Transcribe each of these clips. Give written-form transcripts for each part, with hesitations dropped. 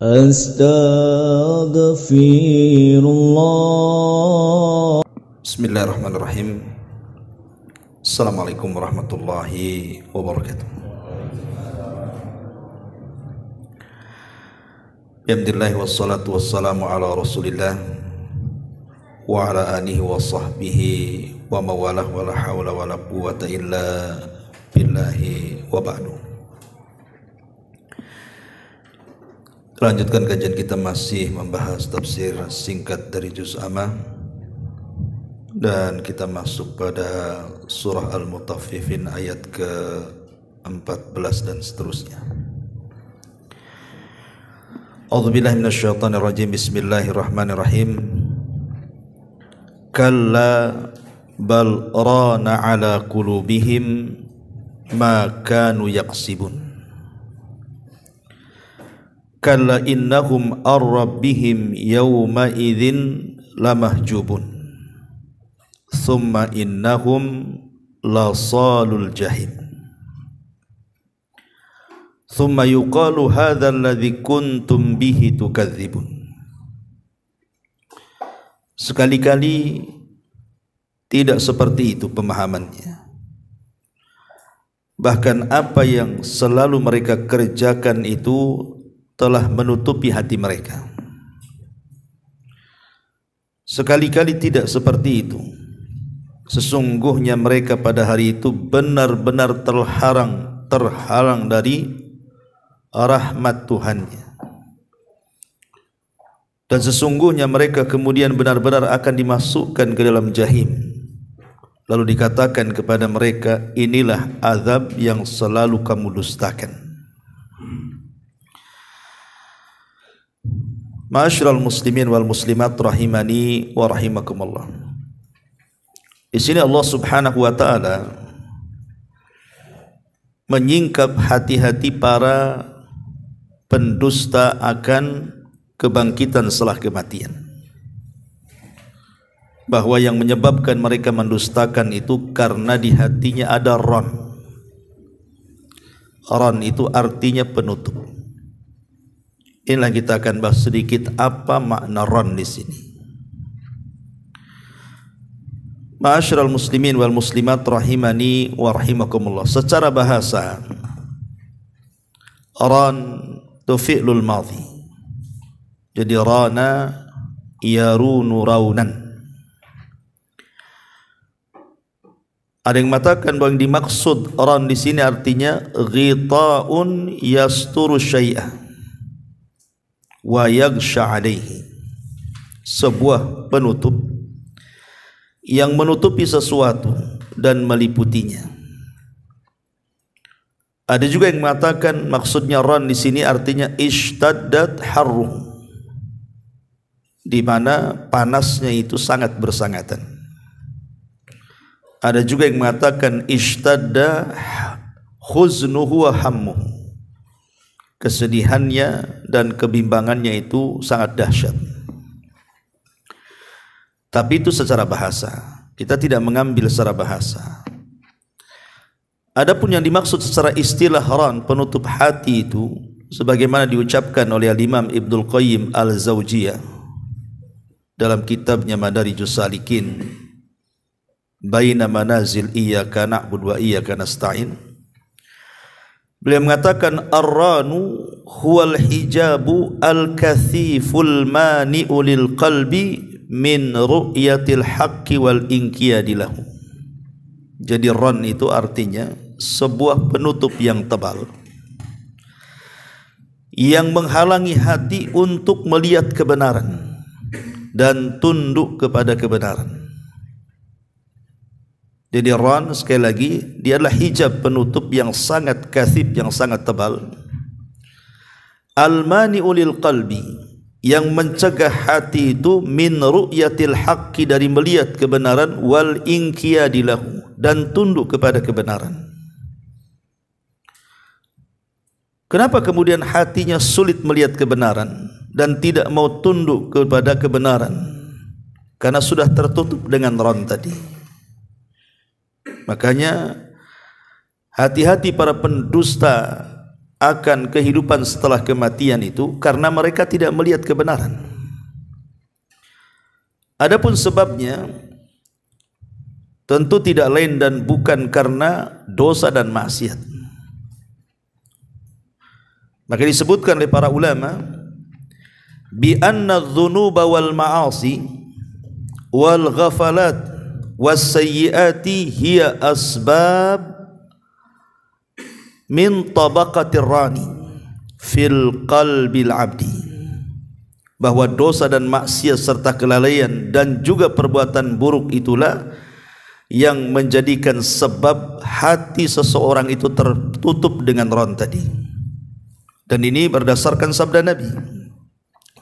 Astaghfirullah. Bismillahirrahmanirrahim. Assalamualaikum warahmatullahi wabarakatuh. Alhamdulillah wassalatu wassalamu ala Rasulillah wa ala alihi wa sahbihi wa mawalah wa la hawla wa la quwwata illa billahi wa ba'du. Lanjutkan kajian kita, masih membahas tafsir singkat dari juz Amma, dan kita masuk pada surah Al-Mutaffifin ayat ke-14 dan seterusnya. A'udzubillahi minasyaitonirrajim. Bismillahirrahmanirrahim. Kalla bal rana ala qulubihim ma kanu yaksibun. Kalla innahum ar-rabbihim yawma idzin lamahjubun. Thumma innahum lasalul jahim. Thumma yuqalu hadzal ladzi kuntum bihi tukadzibun. Sekali-kali tidak seperti itu pemahamannya. Bahkan apa yang selalu mereka kerjakan itu telah menutupi hati mereka. Sekali-kali tidak seperti itu. Sesungguhnya mereka pada hari itu benar-benar terhalang dari rahmat Tuhannya. Dan sesungguhnya mereka kemudian benar-benar akan dimasukkan ke dalam jahim. Lalu dikatakan kepada mereka, inilah azab yang selalu kamu dustakan. Ma'asyiral muslimin wal muslimat rahimani wa rahimakumullah. Di sini Allah Subhanahu wa taala menyingkap hati-hati para pendusta akan kebangkitan setelah kematian. Bahwa yang menyebabkan mereka mendustakan itu karena di hatinya ada ron. Ron itu artinya penutup. Inilah kita akan bahas sedikit apa makna ron di sini. Ma'asyiral muslimin wal muslimat rahimani wa rahimakumullah. Secara bahasa, ran itu fi'lul madhi. Jadi rana yarunu raunan. Ada yang mengatakan bahwa yang dimaksud ran di sini artinya ghita'un yasturu syai'a wa yaghsha alaihi, sebuah penutup yang menutupi sesuatu dan meliputinya. Ada juga yang mengatakan maksudnya ran di sini artinya ishtaddat harruh, di mana panasnya itu sangat bersangatan. Ada juga yang mengatakan ishtadda khuznuhu wa hammuhu, kesedihannya dan kebimbangannya itu sangat dahsyat. Tapi itu secara bahasa, kita tidak mengambil secara bahasa. Adapun yang dimaksud secara istilah ran, penutup hati itu, sebagaimana diucapkan oleh Imam Ibnul Qayyim Al-Zawjiyah dalam kitabnya Madarijus Salikin, Baina Manazil Iyyaka Na'budu wa Iyyaka Nasta'in. Beliau mengatakan ar-ranu huwal hijabu al-kathiful mani'u lil qalbi min ru'yatil haqqi wal inqiyadi lahu. Jadi ran itu artinya sebuah penutup yang tebal yang menghalangi hati untuk melihat kebenaran dan tunduk kepada kebenaran. Jadi ran, sekali lagi, dia adalah hijab penutup yang sangat kathib, yang sangat tebal. Al-mani'u lil qalbi, yang mencegah hati itu min ru'yatil haqqi, dari melihat kebenaran, wal inqiyadi lahu, dan tunduk kepada kebenaran. Kenapa kemudian hatinya sulit melihat kebenaran dan tidak mau tunduk kepada kebenaran? Karena sudah tertutup dengan ran tadi. Makanya hati-hati para pendusta akan kehidupan setelah kematian itu karena mereka tidak melihat kebenaran. Adapun sebabnya tentu tidak lain dan bukan karena dosa dan maksiat. Maka disebutkan oleh para ulama bi anna adh-dhunuba wal ma'asi wal ghafalat was sayyiati hiya asbab min tabaqatir rani fil qalbil abdi, bahwa dosa dan maksiat serta kelalaian dan juga perbuatan buruk itulah yang menjadikan sebab hati seseorang itu tertutup dengan ron tadi. Dan ini berdasarkan sabda Nabi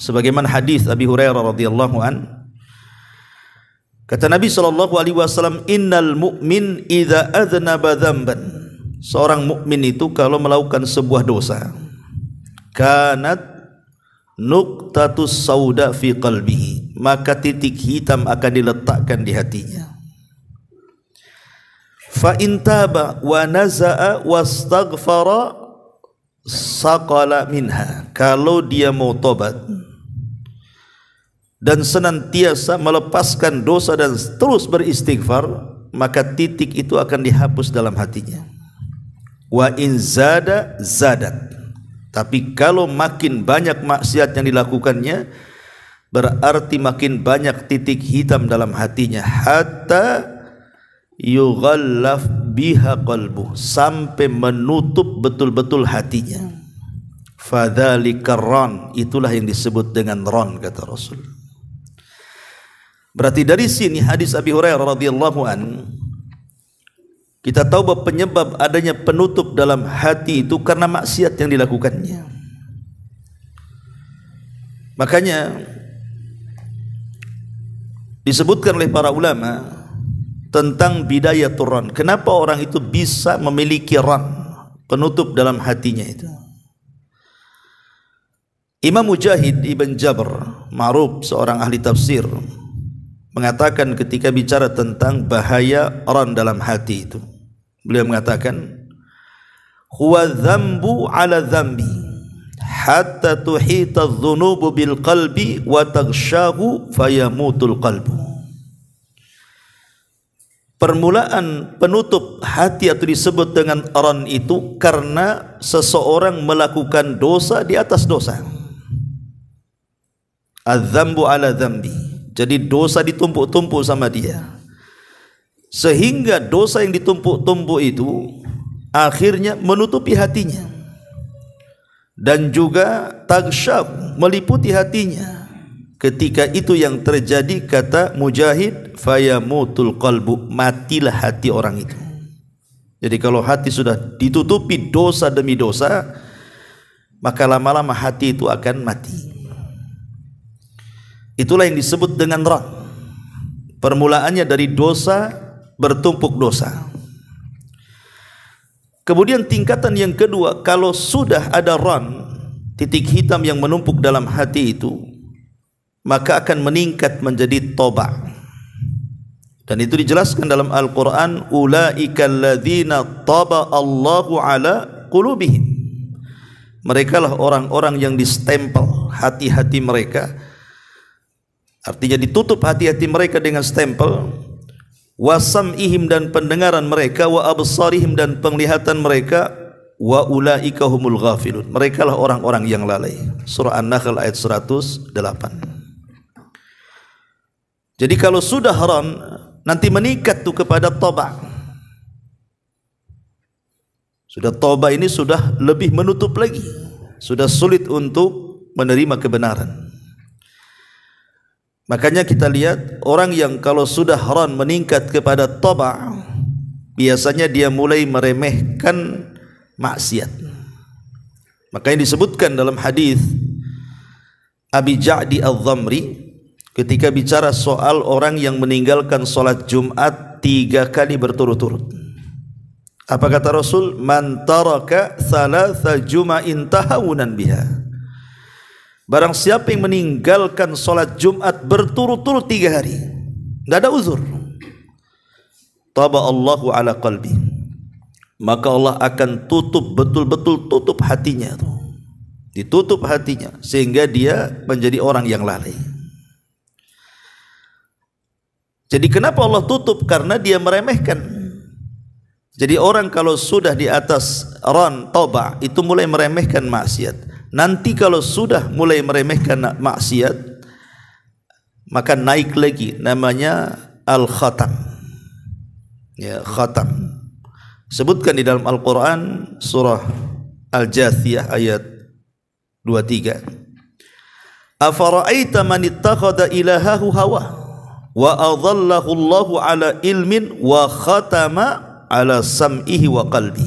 sebagaimana hadis Abi Hurairah radhiyallahu an, kata Nabi SAW, innal mu'min idza adznaba dzamban, seorang mukmin itu kalau melakukan sebuah dosa, kanat nuqtatus sauda fi qalbihi, maka titik hitam akan diletakkan di hatinya. Fa in taba wa naza'a wastaghfara saqala minha, kalau dia mau tobat dan senantiasa melepaskan dosa dan terus beristighfar, maka titik itu akan dihapus dalam hatinya. Wa in zada zadat, tapi kalau makin banyak maksiat yang dilakukannya, berarti makin banyak titik hitam dalam hatinya, hatta yughallaf biha qalbuh, sampai menutup betul-betul hatinya. Fadzalika ron, itulah yang disebut dengan ron, kata Rasul. Berarti dari sini hadis Abi Hurairah radhiyallahu an, kita tahu bahwa penyebab adanya penutup dalam hati itu karena maksiat yang dilakukannya. Makanya disebutkan oleh para ulama tentang bidayatul ran, kenapa orang itu bisa memiliki ran, penutup dalam hatinya itu. Imam Mujahid Ibn Jabr, ma'ruf seorang ahli tafsir, mengatakan ketika bicara tentang bahaya ran dalam hati itu, beliau mengatakan huwa dzambu ala dzambi hatta tuhita adh-dhunubu bil qalbi wa taghshahu fayamutul qalbu. Permulaan penutup hati atau disebut dengan ran itu karena seseorang melakukan dosa di atas dosa. Adz-dzambu ala dzambi, jadi dosa ditumpuk-tumpuk sama dia, sehingga dosa yang ditumpuk-tumpuk itu akhirnya menutupi hatinya, dan juga taghsyab, meliputi hatinya. Ketika itu yang terjadi, kata Mujahid, fayamutul qalbu, matilah hati orang itu. Jadi kalau hati sudah ditutupi dosa demi dosa, maka lama-lama hati itu akan mati. Itulah yang disebut dengan ran. Permulaannya dari dosa bertumpuk dosa. Kemudian tingkatan yang kedua, kalau sudah ada ran, titik hitam yang menumpuk dalam hati itu, maka akan meningkat menjadi toba. Dan itu dijelaskan dalam Al-Quran, ulaika alladzina taba Allahu ala qulubihim, mereka lah orang-orang yang distempel hati-hati mereka, artinya ditutup hati-hati mereka dengan stempel, wa sam'ihim, dan pendengaran mereka, wa absarihim, dan penglihatan mereka, wa ulaika humul ghafilun, mereka lah orang-orang yang lalai. Surah An-Nahl ayat 108. Jadi kalau sudah haram, nanti meningkat tuh kepada toba. Sudah toba ini sudah lebih menutup lagi, sudah sulit untuk menerima kebenaran. Makanya kita lihat orang yang kalau sudah haram meningkat kepada toba, biasanya dia mulai meremehkan maksiat. Makanya disebutkan dalam hadis Abi Ja'di Al-Dhamri ketika bicara soal orang yang meninggalkan sholat Jumat 3 kali berturut-turut. Apa kata Rasul? Man taraka thalatha juma'in tahawunan biha, barang siapa yang meninggalkan sholat Jumat berturut-turut 3 hari, tidak ada uzur, taba Allahu ala qalbi, maka Allah akan tutup, betul-betul tutup hatinya tuh. Ditutup hatinya sehingga dia menjadi orang yang lalai. Jadi kenapa Allah tutup? Karena dia meremehkan. Jadi orang kalau sudah di atas ran toba itu mulai meremehkan maksiat. Nanti kalau sudah mulai meremehkan maksiat, maka naik lagi, namanya al-khatam. Ya, khatam. Sebutkan di dalam Al-Quran surah Al-Jathiyah ayat 23. Afara'aita man ittakhadha ilahahu hawa wa adallahu Allahu ala ilmin wa khatama ala sam'ihi wa qalbi.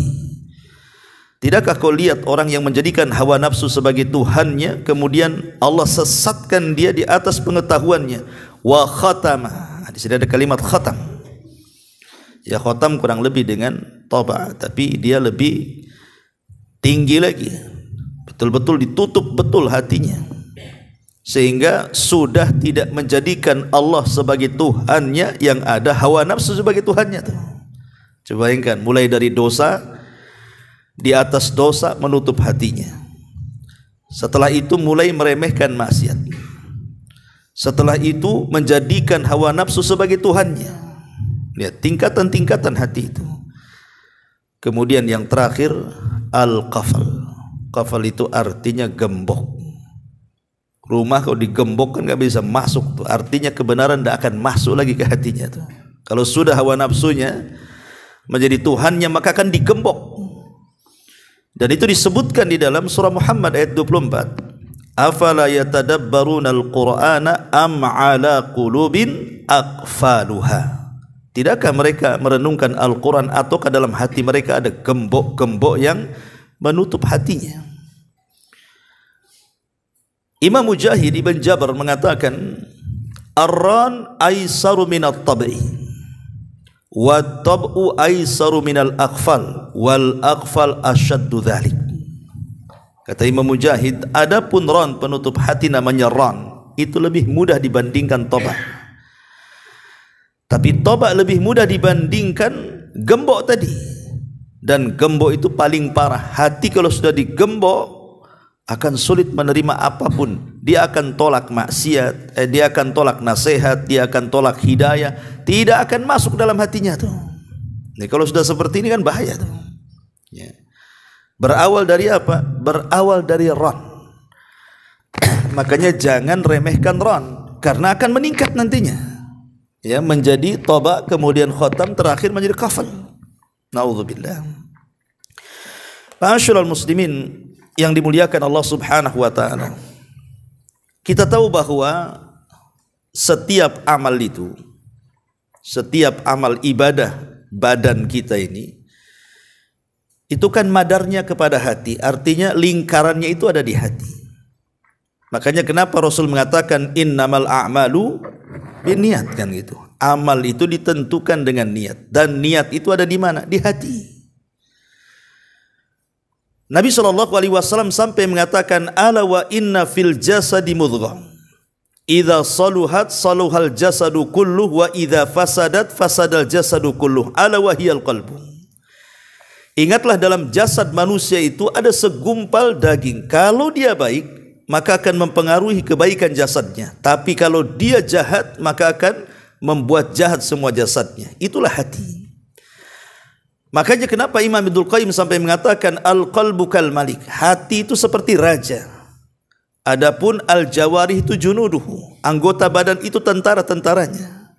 Tidakkah kau lihat orang yang menjadikan hawa nafsu sebagai Tuhannya, kemudian Allah sesatkan dia di atas pengetahuannya. Wa khatama. Di sini ada kalimat khatam. Ya, khatam kurang lebih dengan toba, tapi dia lebih tinggi lagi. Betul-betul ditutup betul hatinya, sehingga sudah tidak menjadikan Allah sebagai Tuhannya, yang ada hawa nafsu sebagai Tuhannya tuh. Coba bayangkan, mulai dari dosa, di atas dosa menutup hatinya. Setelah itu mulai meremehkan maksiat. Setelah itu menjadikan hawa nafsu sebagai Tuhannya. Lihat tingkatan-tingkatan hati itu. Kemudian yang terakhir al-qafal. Qafal itu artinya gembok. Rumah kalau digembok kan gak bisa masuk tuh. Artinya kebenaran tidak akan masuk lagi ke hatinya tuh. Kalau sudah hawa nafsunya menjadi Tuhannya, maka akan digembok. Dan itu disebutkan di dalam surah Muhammad ayat 24. Afala yatadabbaruna al-Qur'ana am ala qulubin aqfaluha. Tidakkah mereka merenungkan Al-Quran ataukah dalam hati mereka ada gembok-gembok yang menutup hatinya? Imam Mujahid Ibn Jabr mengatakan, Ar-ran aisaru minat tab'i wa tab'u aisaru minal aqfal wal aqfal asyaddu dhalik. Kata Imam Mujahid, adapun ran, penutup hati namanya ran, itu lebih mudah dibandingkan toba. Tapi toba lebih mudah dibandingkan gembok tadi. Dan gembok itu paling parah. Hati kalau sudah digembok akan sulit menerima apapun. Dia akan tolak maksiat, dia akan tolak nasihat, dia akan tolak hidayah, tidak akan masuk dalam hatinya tuh. Nih, kalau sudah seperti ini kan bahaya tuh. Ya. Berawal dari apa? Berawal dari ran. Makanya jangan remehkan ran, karena akan meningkat nantinya. Ya, menjadi toba, kemudian khatam, terakhir menjadi kafal. Na'udzubillah. Ma'asyiral muslimin yang dimuliakan Allah Subhanahu wa taala. Kita tahu bahwa setiap amal itu, setiap amal ibadah badan kita ini, itu kan madarnya kepada hati. Artinya lingkarannya itu ada di hati. Makanya kenapa Rasul mengatakan innamal a'malu biniat, kan gitu. Amal itu ditentukan dengan niat, dan niat itu ada di mana? Di hati. Nabi SAW sampai mengatakan, ala wa inna fil jasadi mudghah idza saluhat saluhal jasadu kulluh wa idza fasadat fasadal jasadu kulluh ala wa hiyal qalbu. Ingatlah, dalam jasad manusia itu ada segumpal daging. Kalau dia baik, maka akan mempengaruhi kebaikan jasadnya. Tapi kalau dia jahat, maka akan membuat jahat semua jasadnya. Itulah hati. Makanya kenapa Imam Ibnul Qayyim sampai mengatakan al-qalbu kal malik. Hati itu seperti raja. Adapun al-jawarih itu junuduhu. Anggota badan itu tentara-tentaranya.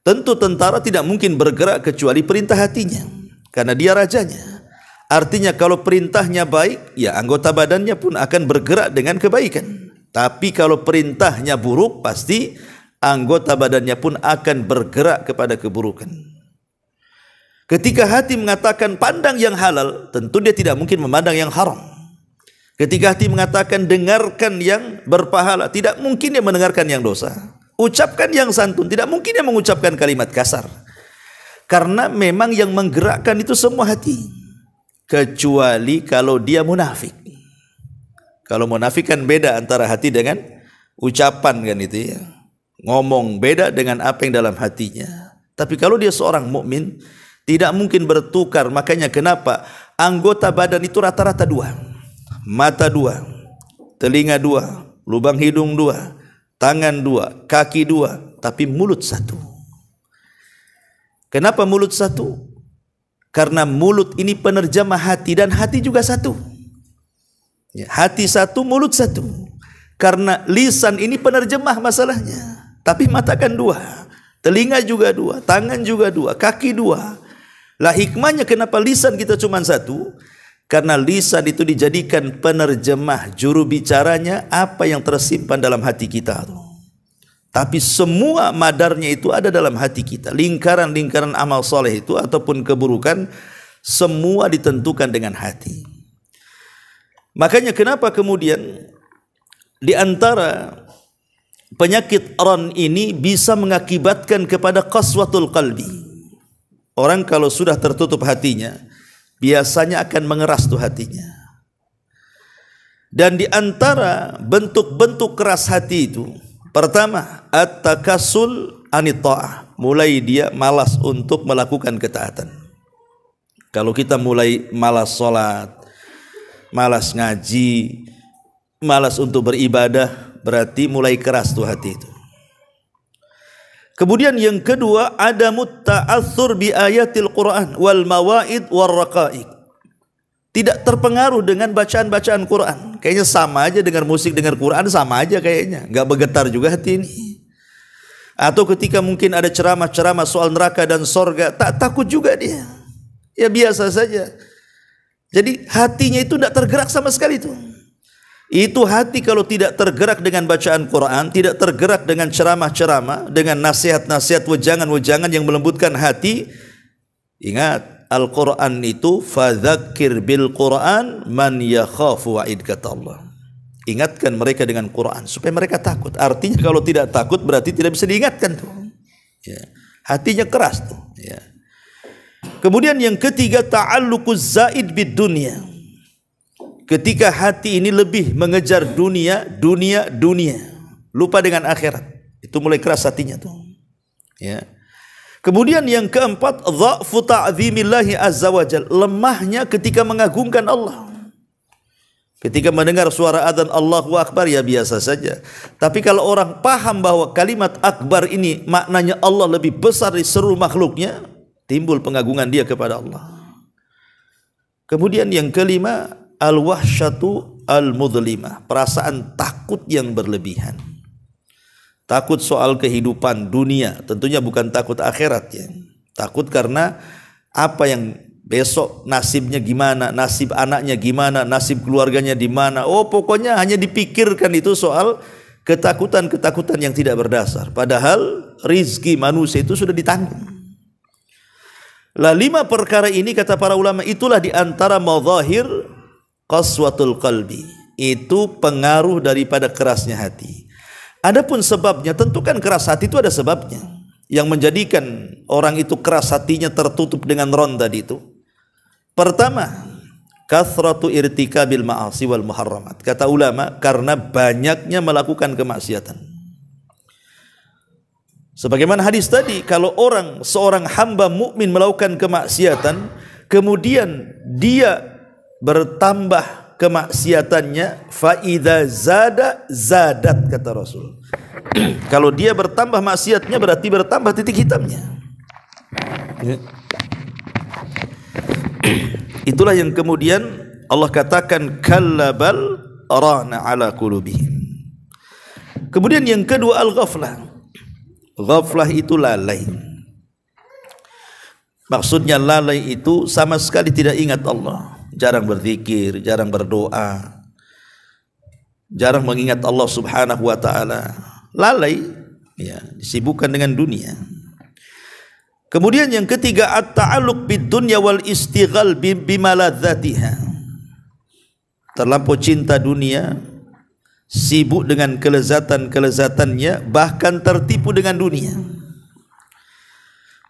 Tentu tentara tidak mungkin bergerak kecuali perintah hatinya, karena dia rajanya. Artinya kalau perintahnya baik, ya anggota badannya pun akan bergerak dengan kebaikan. Tapi kalau perintahnya buruk, pasti anggota badannya pun akan bergerak kepada keburukan. Ketika hati mengatakan pandang yang halal, tentu dia tidak mungkin memandang yang haram. Ketika hati mengatakan dengarkan yang berpahala, tidak mungkin dia mendengarkan yang dosa. Ucapkan yang santun, tidak mungkin dia mengucapkan kalimat kasar. Karena memang yang menggerakkan itu semua hati. Kecuali kalau dia munafik. Kalau munafik kan beda antara hati dengan ucapan, kan itu ya. Ngomong beda dengan apa yang dalam hatinya. Tapi kalau dia seorang mukmin, Tidak mungkin bertukar. Makanya kenapa anggota badan itu rata-rata dua. Mata dua, telinga dua, lubang hidung dua, tangan dua, kaki dua, tapi mulut satu. Kenapa mulut satu? Karena mulut ini penerjemah hati, dan hati juga satu. Ya, hati satu, mulut satu. Karena lisan ini penerjemah masalahnya, tapi mata kan dua, telinga juga dua, tangan juga dua, kaki dua. Lah hikmahnya kenapa lisan kita cuma satu? Karena lisan itu dijadikan penerjemah, juru bicaranya apa yang tersimpan dalam hati kita. Tapi semua madarnya itu ada dalam hati kita. Lingkaran-lingkaran amal soleh itu ataupun keburukan semua ditentukan dengan hati. Makanya kenapa kemudian di antara penyakit ron ini bisa mengakibatkan kepada qaswatul qalbi. Orang kalau sudah tertutup hatinya, biasanya akan mengeras tuh hatinya. Dan di antara bentuk-bentuk keras hati itu, pertama, at-takassul anit ta'ah. Mulai dia malas untuk melakukan ketaatan. Kalau kita mulai malas sholat, malas ngaji, malas untuk beribadah, berarti mulai keras tuh hati itu. Kemudian yang kedua, adamut ta'athur bi ayatil Quran wal mawaid war raqaiq. Tidak terpengaruh dengan bacaan-bacaan Quran. Kayaknya sama aja dengan musik, dengar Quran sama aja kayaknya. Enggak bergetar juga hati ini. Atau ketika mungkin ada ceramah-ceramah soal neraka dan sorga, tak takut juga dia. Ya biasa saja. Jadi hatinya itu tidak tergerak sama sekali itu. Itu hati kalau tidak tergerak dengan bacaan Quran, tidak tergerak dengan ceramah-ceramah, dengan nasihat-nasihat, wejangan-wejangan yang melembutkan hati. Ingat, Al-Quran itu fadzakir bil Quran man yakhafu wa'id, kata Allah. Ingatkan mereka dengan Quran supaya mereka takut. Artinya kalau tidak takut berarti tidak bisa diingatkan tuh. Ya. Hatinya keras tuh. Ya. Kemudian yang ketiga, ta'alluquz zaid bid dunya. Ketika hati ini lebih mengejar dunia, lupa dengan akhirat, itu mulai keras hatinya tuh. Ya. Kemudian yang keempat, dha'fu ta'zimillahi azza wajal, lemahnya ketika mengagungkan Allah. Ketika mendengar suara adzan Allahu Akbar ya biasa saja. Tapi kalau orang paham bahwa kalimat akbar ini maknanya Allah lebih besar dari seluruh makhluknya, timbul pengagungan dia kepada Allah. Kemudian yang kelima, al-wahsyatu al-mudlimah, perasaan takut yang berlebihan. Takut soal kehidupan dunia, tentunya bukan takut akhirat ya. Takut karena apa yang besok nasibnya gimana, nasib anaknya gimana, nasib keluarganya di mana. Oh, pokoknya hanya dipikirkan itu soal ketakutan-ketakutan yang tidak berdasar. Padahal rizki manusia itu sudah ditanggung. Lah 5 perkara ini kata para ulama itulah di antara madzahir qaswatul qalbi, itu pengaruh daripada kerasnya hati. Adapun sebabnya, tentu kan keras hati itu ada sebabnya. Yang menjadikan orang itu keras hatinya tertutup dengan ron tadi itu. Pertama, kathratu irtikabil ma'asi wal muharramat. Kata ulama, karena banyaknya melakukan kemaksiatan. Sebagaimana hadis tadi, kalau seorang hamba mukmin melakukan kemaksiatan, kemudian dia bertambah kemaksiatannya, faida zadat kata Rasul. Kalau dia bertambah maksiatnya berarti bertambah titik hitamnya. Ya. Itulah yang kemudian Allah katakan kallabal rana ala qulubihim. Kemudian yang kedua, al-ghaflah. Ghaflah itu lalai. Maksudnya lalai itu sama sekali tidak ingat Allah. Jarang berzikir, jarang berdoa, jarang mengingat Allah subhanahu wa ta'ala. Lalai, ya, disibukkan dengan dunia. Kemudian yang ketiga, at-ta'alluq bid dunya wal istighal bimaladzatiha. Terlampau cinta dunia, sibuk dengan kelezatan-kelezatannya, bahkan tertipu dengan dunia.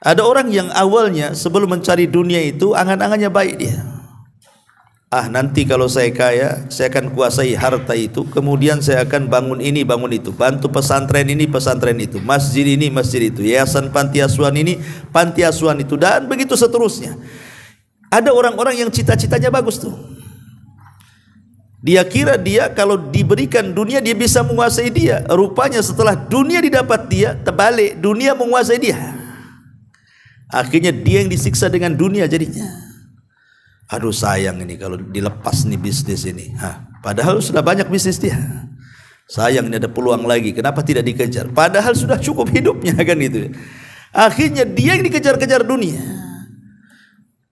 Ada orang yang awalnya sebelum mencari dunia itu angan-angannya baik dia. nanti kalau saya kaya, saya akan kuasai harta itu, kemudian saya akan bangun ini, bangun itu, bantu pesantren ini, pesantren itu, masjid ini, masjid itu, yayasan panti asuhan ini, panti asuhan itu, dan begitu seterusnya. Ada orang-orang yang cita-citanya bagus tuh. Dia kira dia kalau diberikan dunia dia bisa menguasai dia. Rupanya setelah dunia didapat dia, terbalik, dunia menguasai dia. Akhirnya dia yang disiksa dengan dunia jadinya. Aduh sayang ini kalau dilepas nih bisnis ini. Padahal sudah banyak bisnis dia. Sayang ini ada peluang lagi. Kenapa tidak dikejar? Padahal sudah cukup hidupnya kan itu. Akhirnya dia yang dikejar-kejar dunia.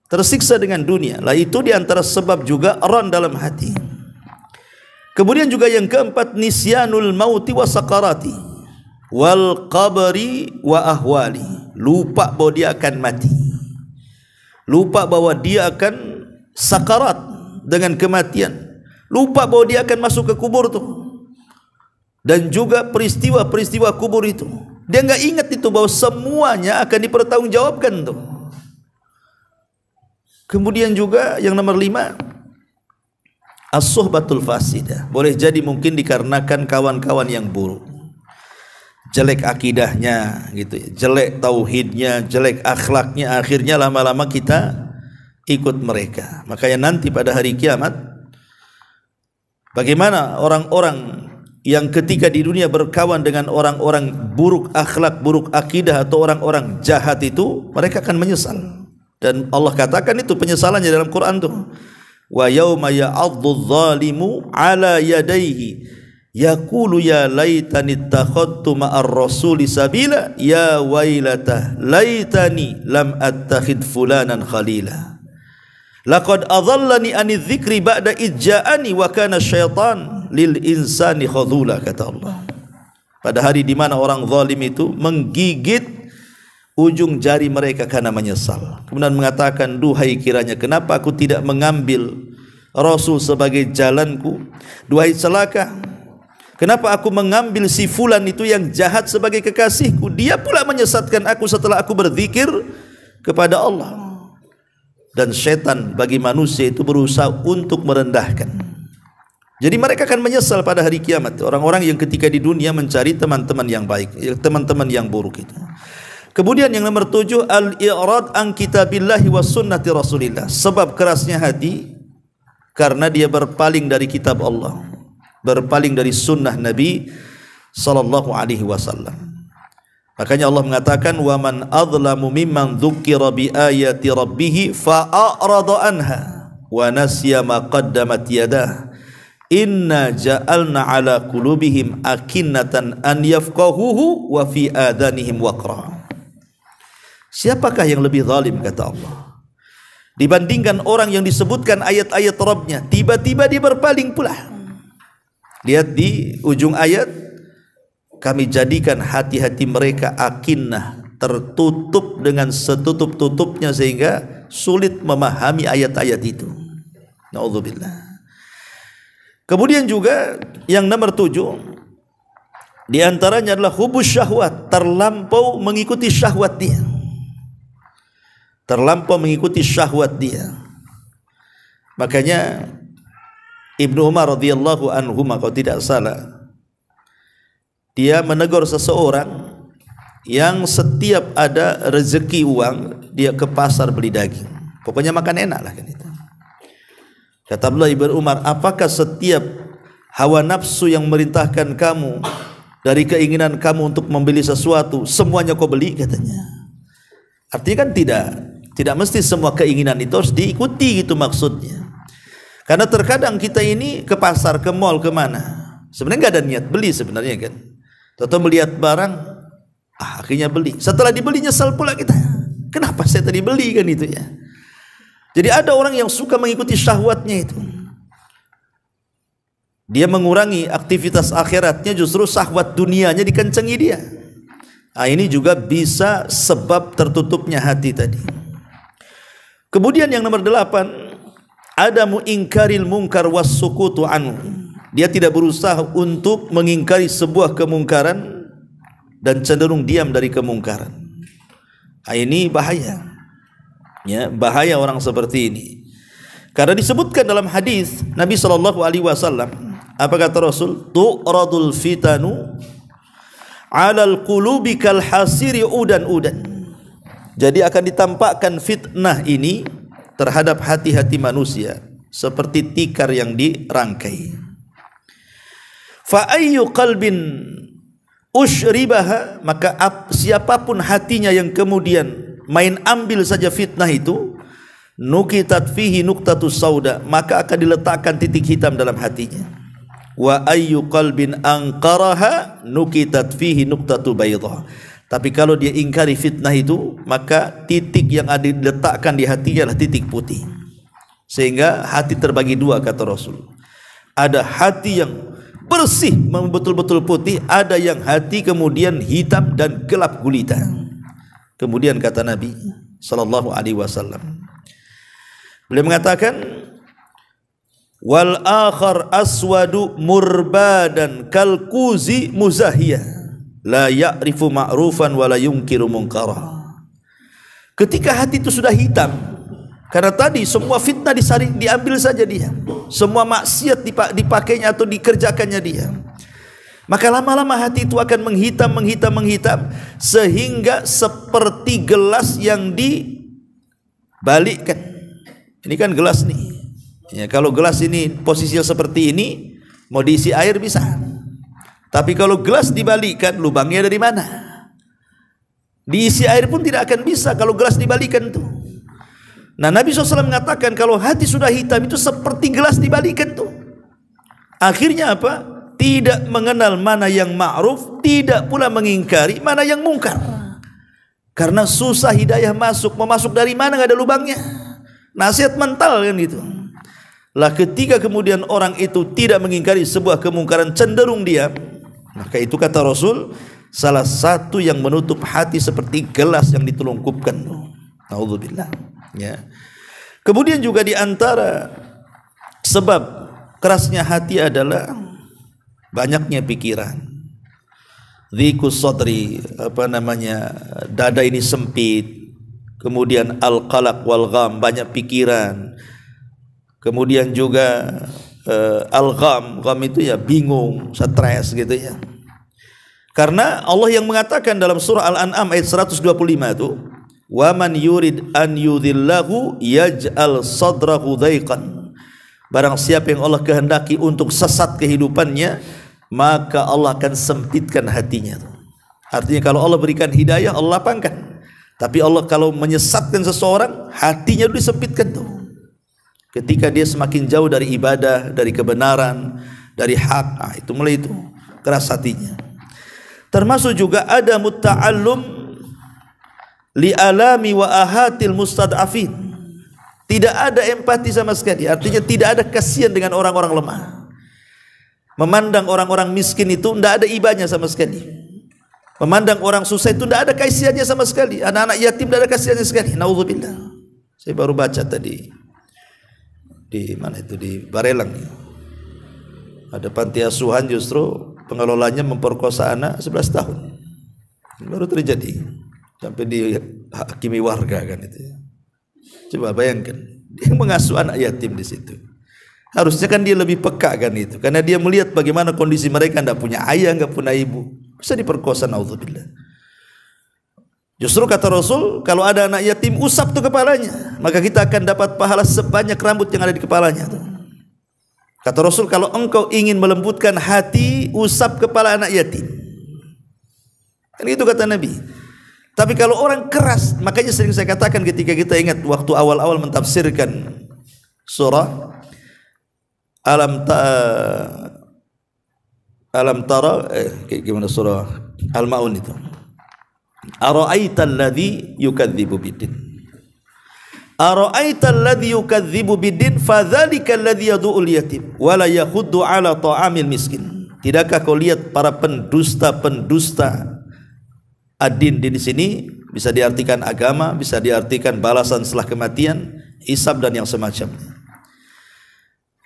Tersiksa dengan dunia. Lah itu diantara sebab juga ron dalam hati. Kemudian juga yang keempat, nisyanul mauti wa sakarati wal qabri wa ahwali. Lupa bahwa dia akan mati. Lupa bahwa dia akan sakarat dengan kematian. Lupa bahwa dia akan masuk ke kubur tuh. Dan juga peristiwa-peristiwa kubur itu. Dia enggak ingat itu bahwa semuanya akan dipertanggungjawabkan tuh. Kemudian juga yang nomor 5, as-suhbatul fasidah. Boleh jadi mungkin dikarenakan kawan-kawan yang buruk. Jelek akidahnya gitu, jelek tauhidnya, jelek akhlaknya, akhirnya lama-lama kita ikut mereka. Makanya nanti pada hari kiamat, bagaimana orang-orang yang ketika di dunia berkawan dengan orang-orang buruk akhlak, buruk akidah atau orang-orang jahat itu, mereka akan menyesal. Dan Allah katakan itu penyesalannya dalam Quran tuh. Wa yauma ya'addu dzalimu ala yadayhi yaqulu ya laitani ittakhadtu ma'ar rasuli sabila ya wailata laitani lam attakhid fulanan khalila. Laqad adhallani anidz dzikri ba'da idja'ani wa kana syaitan lil insani khadhula, kata Allah. Pada hari di mana orang zalim itu menggigit ujung jari mereka karena menyesal. Kemudian mengatakan, duhai kiranya kenapa aku tidak mengambil Rasul sebagai jalanku? Duhai celaka, kenapa aku mengambil si fulan itu yang jahat sebagai kekasihku? Dia pula menyesatkan aku setelah aku berzikir kepada Allah. Dan setan bagi manusia itu berusaha untuk merendahkan. Jadi mereka akan menyesal pada hari kiamat. Orang-orang yang ketika di dunia mencari teman-teman yang baik, teman-teman yang buruk itu. Kemudian yang nomor 7, al-i'rad an kitabillahi wa sunnati rasulillah. Sebab kerasnya hati karena dia berpaling dari kitab Allah, berpaling dari sunnah Nabi sallallahu alaihi wasallam. Makanya Allah mengatakan, wa man adlamu mimman dzukira bi ayati rabbih fa a'rada anha wa nasiya ma qaddamat yadah inna ja'alna ala qulubihim akinnatan an yafqahuhu wa fi adanihim waqra. Siapakah yang lebih zalim, kata Allah, dibandingkan orang yang disebutkan ayat-ayat Rabbnya, tiba-tiba dia berpaling pula. Lihat di ujung ayat, kami jadikan hati-hati mereka akinnah, tertutup dengan setutup-tutupnya sehingga sulit memahami ayat-ayat itu. Na'udzubillah. Kemudian juga yang nomor 7, di antaranya adalah hubus syahwat, terlampau mengikuti syahwat dia. Terlampau mengikuti syahwat dia. Makanya Ibnu Umar radhiyallahu anhu, kalau tidak salah, dia menegur seseorang yang setiap ada rezeki uang dia ke pasar beli daging. Pokoknya makan enak lah kan itu. Kata Abdullah ibn Umar, apakah setiap hawa nafsu yang merintahkan kamu dari keinginan kamu untuk membeli sesuatu semuanya kau beli, katanya. Artinya kan tidak mesti semua keinginan itu harus diikuti, gitu maksudnya. Karena terkadang kita ini ke pasar, ke mall, kemana, sebenarnya nggak ada niat beli sebenarnya kan. Atau melihat barang, akhirnya beli. Setelah dibeli nyesal pula kita. Kenapa saya tadi beli kan itu ya. Jadi ada orang yang suka mengikuti syahwatnya itu. Dia mengurangi aktivitas akhiratnya, justru syahwat dunianya dikencengi dia. Nah, ini juga bisa sebab tertutupnya hati tadi. Kemudian yang nomor 8, adamu ingkaril munkar was sukutu anhu. Dia tidak berusaha untuk mengingkari sebuah kemungkaran dan cenderung diam dari kemungkaran. Ini bahaya. Ya, bahaya orang seperti ini. Karena disebutkan dalam hadis Nabi sallallahu alaihi wasallam, apa kata Rasul? Tu'radul fitanu 'alal qulubi kal hasiri udan-udan. Jadi akan ditampakkan fitnah ini terhadap hati-hati manusia seperti tikar yang dirangkai. Fa ayyu qalbin ushribaha, maka siapapun hatinya yang kemudian main ambil saja fitnah itu, nukitat fihi nuqtatus sauda, maka akan diletakkan titik hitam dalam hatinya. Wa ayyu qalbin anqaraha nukitat fihi nuqtatu bayda. Tapi kalau dia ingkari fitnah itu, maka titik yang ada diletakkan di hatinya adalah titik putih. Sehingga hati terbagi dua, kata Rasul. Ada hati yang bersih, betul-betul putih, ada yang hati kemudian hitam dan gelap gulita. Kemudian kata Nabi sallallahu alaihi wasallam, beliau mengatakan, wal akhar aswadu murbadan kal kuzi muzahiyah la ya'rifu ma'rufan wa la yunkiru munkara. Ketika hati itu sudah hitam, karena tadi semua fitnah diambil saja dia, semua maksiat dipakainya atau dikerjakannya dia, maka lama-lama hati itu akan menghitam sehingga seperti gelas yang dibalikkan. Ini kan gelas nih ya, kalau gelas ini posisinya seperti ini, mau diisi air bisa. Tapi kalau gelas dibalikkan, lubangnya dari mana? Diisi air pun tidak akan bisa kalau gelas dibalikkan tuh. Nah, Nabi SAW mengatakan kalau hati sudah hitam itu seperti gelas dibalikkan tuh. Akhirnya apa? Tidak mengenal mana yang ma'ruf, tidak pula mengingkari mana yang mungkar. Karena susah hidayah masuk, mau masuk dari mana, nggak ada lubangnya. Nasihat mental kan gitu. Lah ketika kemudian orang itu tidak mengingkari sebuah kemungkaran, cenderung diam, maka itu kata Rasul salah satu yang menutup hati seperti gelas yang ditelungkupkan. Naudzubillah. Ya. Kemudian juga di antara sebab kerasnya hati adalah banyaknya pikiran. Dhiqus sadri, dada ini sempit. Kemudian al-qalaq wal gham, banyak pikiran. Kemudian juga al-gham itu ya bingung, stres gitu ya. Karena Allah yang mengatakan dalam surah Al-An'am ayat 125 itu, wa man yurid an yudhillahu yaj'al sadrahu dhaiqan. Barang siapa yang Allah kehendaki untuk sesat kehidupannya, maka Allah akan sempitkan hatinya. Artinya kalau Allah berikan hidayah, Allah lapangkan. Tapi Allah kalau menyesatkan seseorang, hatinya disempitkan tuh. Ketika dia semakin jauh dari ibadah, dari kebenaran, dari hak, itu mulai itu keras hatinya. Termasuk juga ada mutta'allum li alami wa ahatil mustad'afin. Tidak ada empati sama sekali. Artinya tidak ada kasihan dengan orang-orang lemah. Memandang orang-orang miskin itu tidak ada ibanya sama sekali. Memandang orang susah itu tidak ada kasihannya sama sekali. Anak-anak yatim tidak ada kasihannya sekali. Naudzubillah. Saya baru baca tadi di mana itu, di Barelang, ada panti asuhan justru pengelolanya memperkosa anak 11 tahun. Baru terjadi sampai dihakimi warga kan itu. Coba bayangkan, dia mengasuh anak yatim di situ. Harusnya kan dia lebih peka kan itu, karena dia melihat bagaimana kondisi mereka, tidak punya ayah, nggak punya ibu, bisa diperkosa. Naudzubillah. Justru kata Rasul, kalau ada anak yatim, usap tuh kepalanya, maka kita akan dapat pahala sebanyak rambut yang ada di kepalanya tuh. Kata Rasul, kalau engkau ingin melembutkan hati, usap kepala anak yatim. Kan itu kata Nabi. Tapi kalau orang keras, makanya sering saya katakan ketika kita ingat waktu awal-awal mentafsirkan surah Alam Tara, gimana surah Al-Maun itu. Ara'aital ladzi yukadzibu biddin. Ara'aital ladzi yukadzibu biddin fadzalikal ladzi yad'ul yatim wa la yakhuddu 'ala ta'amil miskin. Tidakkah kau lihat para pendusta-pendusta ad-din di sini bisa diartikan agama, bisa diartikan balasan setelah kematian, hisab dan yang semacamnya.